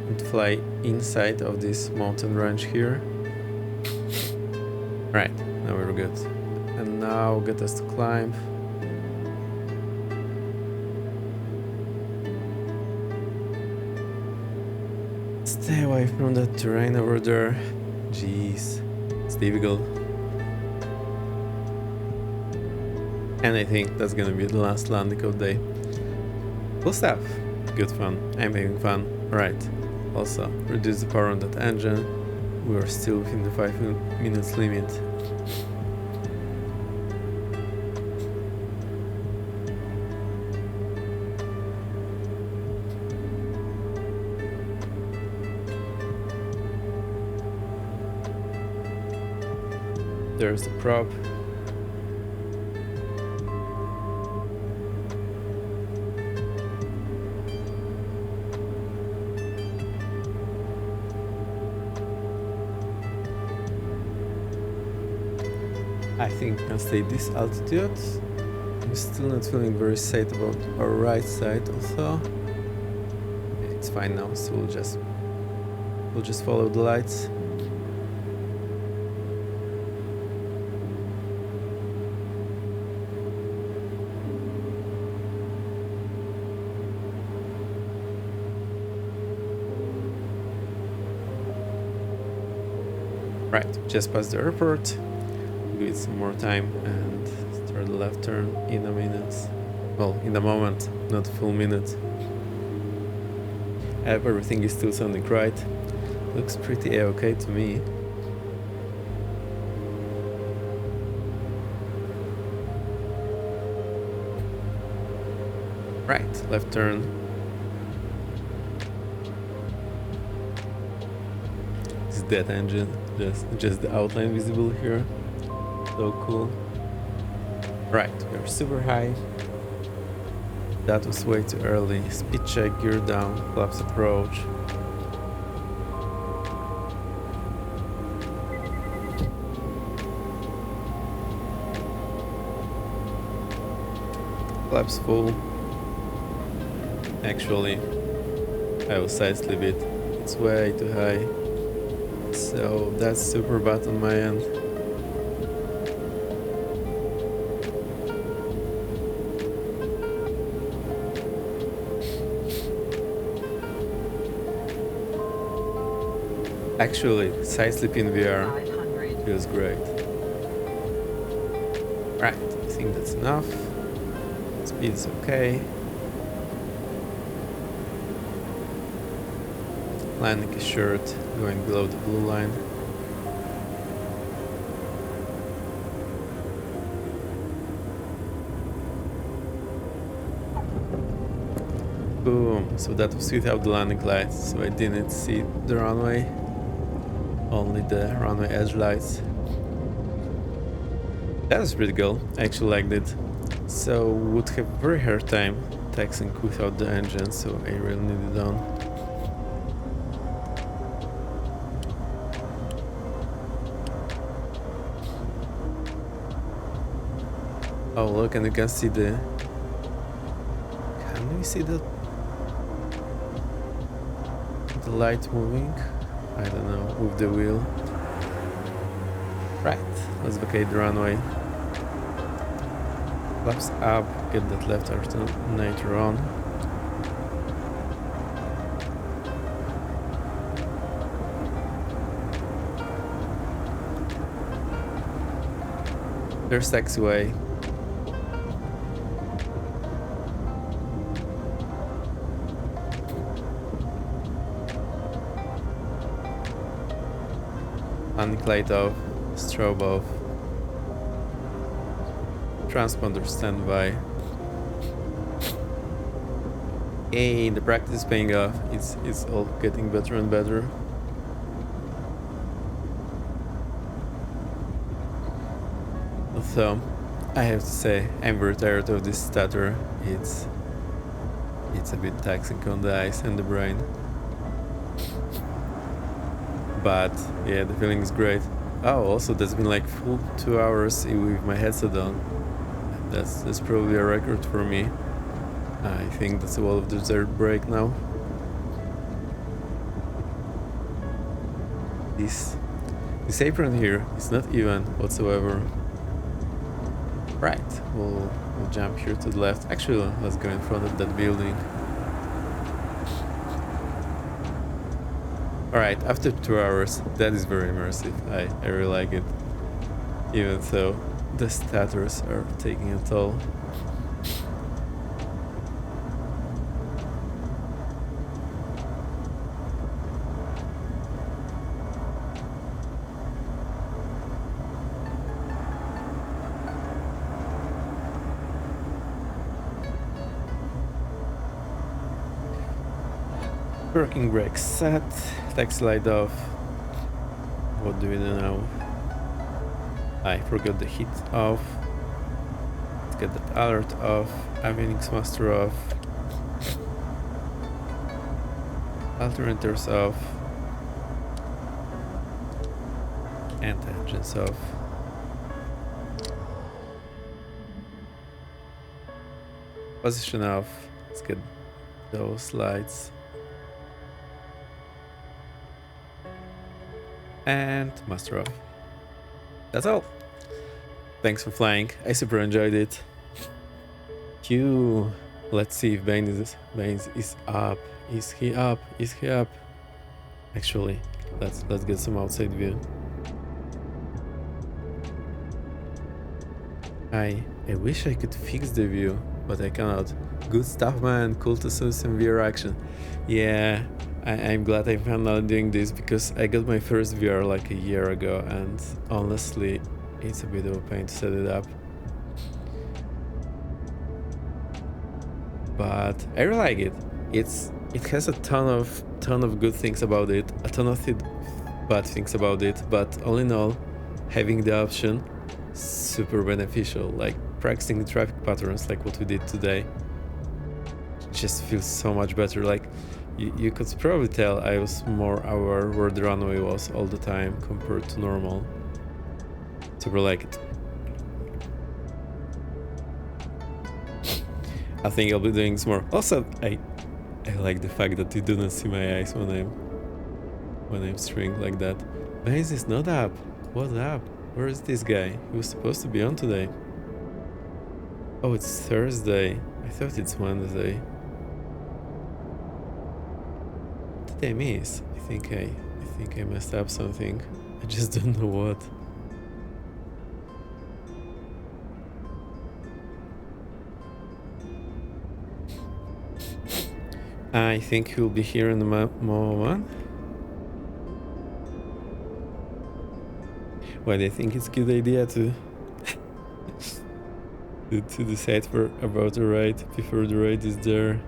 [SPEAKER 1] and fly inside of this mountain range here. Right, now we're good. And now get us to climb. Stay away from the terrain over there. Jeez, it's difficult. And I think that's gonna be the last landing of the day. Cool stuff. Good fun. I'm having fun. Right. Also, reduce the power on that engine. We are still within the 5 minutes limit. There's the prop. I think we can stay this altitude. I'm still not feeling very safe about our right side also. It's fine now, so we'll just follow the lights. Right, just past the airport. Give it some more time and start the left turn in a minute. Well, in a moment, not a full minute. Everything is still sounding right. Looks pretty okay to me. Right, left turn. It's that engine, just the outline visible here. So cool. Right, we are super high. That was way too early. Speed check, gear down, flaps approach. Flaps full. Actually, I will side slip it. It's way too high. So that's super bad on my end. Actually, side slip in VR
[SPEAKER 2] 500.
[SPEAKER 1] feels great. Right, I think that's enough. Speed is okay. Landing is short, going below the blue line. Boom, so that was without the landing lights, so I didn't see the runway, only the runway edge lights. That was pretty cool, I actually liked it. So would have very hard time taxiing without the engine, so I really need it on. Oh look, and you can see the... Can we see the light moving? I don't know, with the wheel. Right, let's vacate the runway. Flaps up, get that left alternator on. There's taxiway. Landing light off, strobe off. Transponder standby. Hey, the practice is paying off. It's all getting better and better. So, I have to say, I'm very tired of this stutter. It's a bit taxing on the eyes and the brain. But yeah, the feeling is great. Oh, also that's been like full 2 hours with my headset on. That's probably a record for me. I think that's a well-deserved break now. This apron here is not even whatsoever. Right, we'll jump here to the left. Actually, let's go in front of that building. Alright, after 2 hours, that is very immersive. I really like it. Even though the stutters are taking a toll. Parking brake set, taxi light off. What do we do now? I forgot the heat off. Let's get that alert off. Avionics master off. Alternators off. And engines off. Position off. Let's get those lights. And master off. That's all. Thanks for flying. I super enjoyed it. Q. Let's see if Baines is up. Is he up? Is he up? Actually, let's get some outside view. I wish I could fix the view, but I cannot. Good stuff, man. Cool to see some VR action. Yeah. I'm glad I'm finally doing this because I got my first VR like a year ago and honestly it's a bit of a pain to set it up. But I really like it. It has a ton of good things about it, a ton of bad things about it, but all in all, having the option super beneficial. Like practicing the traffic patterns like what we did today just feels so much better. Like you could probably tell I was more aware where the runway was all the time compared to normal. Super like it. I think I'll be doing some more. Also, I like the fact that you do not see my eyes when I'm streaming like that. Baines is not up. What's up? Where is this guy? He was supposed to be on today. Oh, it's Thursday. I thought it's Wednesday. I miss. I think I messed up something. I just don't know what. I think he'll be here in a moment. But I think it's a good idea to to decide about the rate before the rate is there.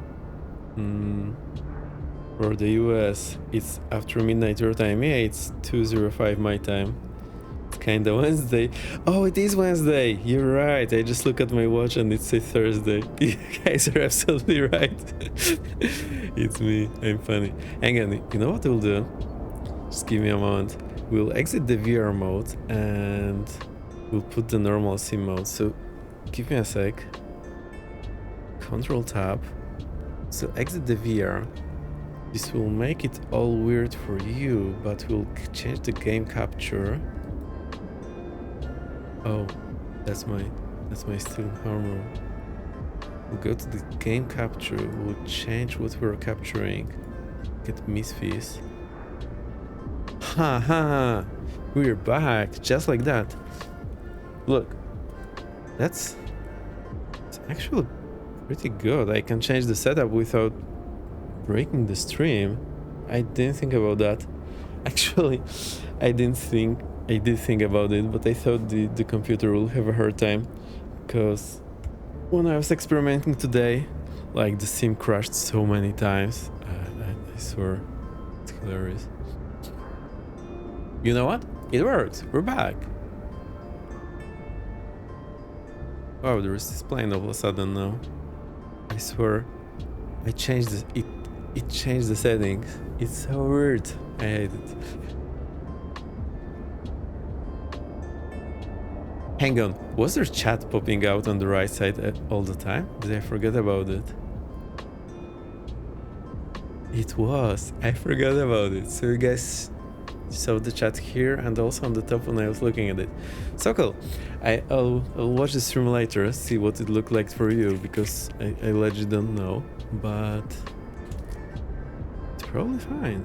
[SPEAKER 1] For the US, it's after midnight your time. Yeah, it's 2:05 my time. It's kinda Wednesday. Oh, it is Wednesday. You're right. I just look at my watch and it says Thursday. You guys are absolutely right. It's me. I'm funny. Hang on. You know what we'll do? Just give me a moment. We'll exit the VR mode and we'll put the normal sim mode. So give me a sec. Control tab. So exit the VR. This will make it all weird for you, but we'll change the game capture. Oh, that's my student armor. We'll go to the game capture. We'll change what we're capturing. Get misfits. Ha ha! We're back, just like that. Look, it's actually pretty good. I can change the setup without breaking the stream. I didn't think about that. Actually, I did think about it, but I thought the computer will have a hard time, because when I was experimenting today, like the sim crashed so many times. I swear, it's hilarious. You know what? It works. We're back. Wow, there is this plane all of a sudden now. I swear, I changed it. It changed the settings. It's so weird. I hate it. Hang on, was there chat popping out on the right side all the time? Did I forget about it? It was. I forgot about it. So you guys saw the chat here and also on the top when I was looking at it. So cool. I'll watch the stream later, see what it looked like for you, because I legit don't know, but it's probably fine.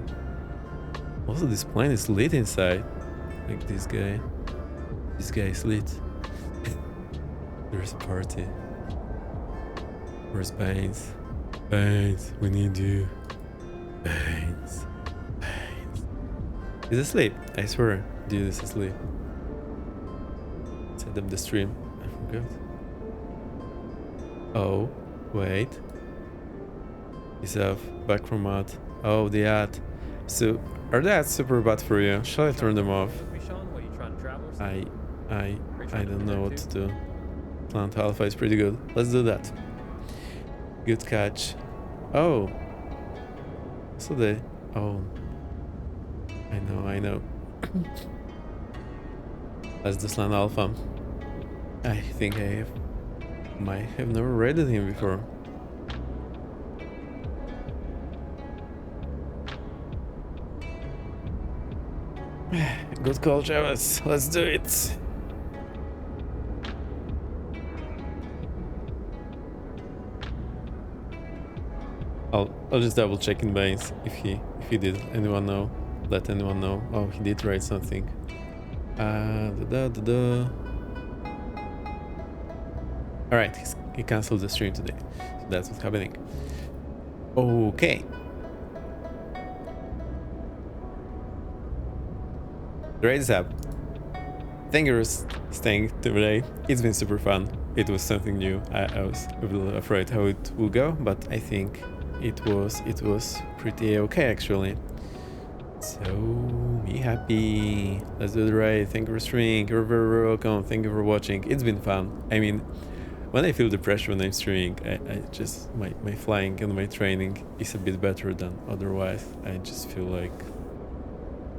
[SPEAKER 1] Also, this plane is lit inside. Like this guy. This guy is lit. There's a party. Where's Baines? Baines, we need you. Baines. Baines. He's asleep. I swear. Dude is asleep. Set up the stream. I forgot. Oh, wait. He's off. Back from ad. Oh, the ad. So, are the ads super bad for you? Shall I turn them off? I don't know what to do. Plant Alpha is pretty good. Let's do that. Good catch. Oh. So they... Oh. I know. That's the Slant Alpha. I think I might have never raided him before. Good call, Travis. Let's do it. I'll just double check in Baines if he did. Anyone know? Let anyone know. Oh, he did write something. Alright, he cancelled the stream today. So that's what's happening. Okay. The raid is up. Thank you for staying today. It's been super fun. It was something new. I was a little afraid how it will go, but I think it was pretty okay actually. So me happy. Let's do the raid. Thank you for streaming. You're very, very welcome. Thank you for watching. It's been fun. I mean, when I feel the pressure when I'm streaming, I just my flying and my training is a bit better than otherwise. I just feel like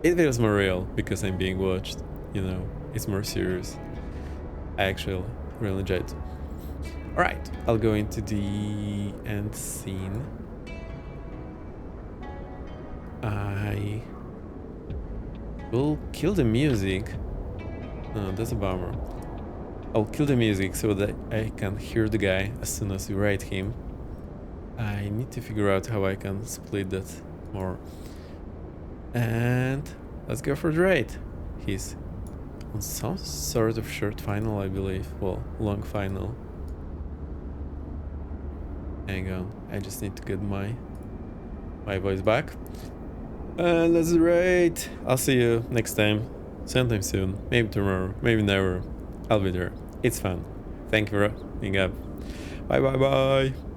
[SPEAKER 1] it feels more real because I'm being watched, you know, it's more serious. I actually really enjoyed it. Alright, I'll go into the end scene. I will kill the music. No, that's a bummer. I'll kill the music so that I can hear the guy as soon as we raid him. I need to figure out how I can split that more. And let's go for the raid. He's on some sort of short final, I believe. Well, long final. Hang on, I just need to get my voice back. And let's raid. I'll see you next time. Sometime soon. Maybe tomorrow. Maybe never. I'll be there. It's fun. Thank you for being up. Bye bye bye.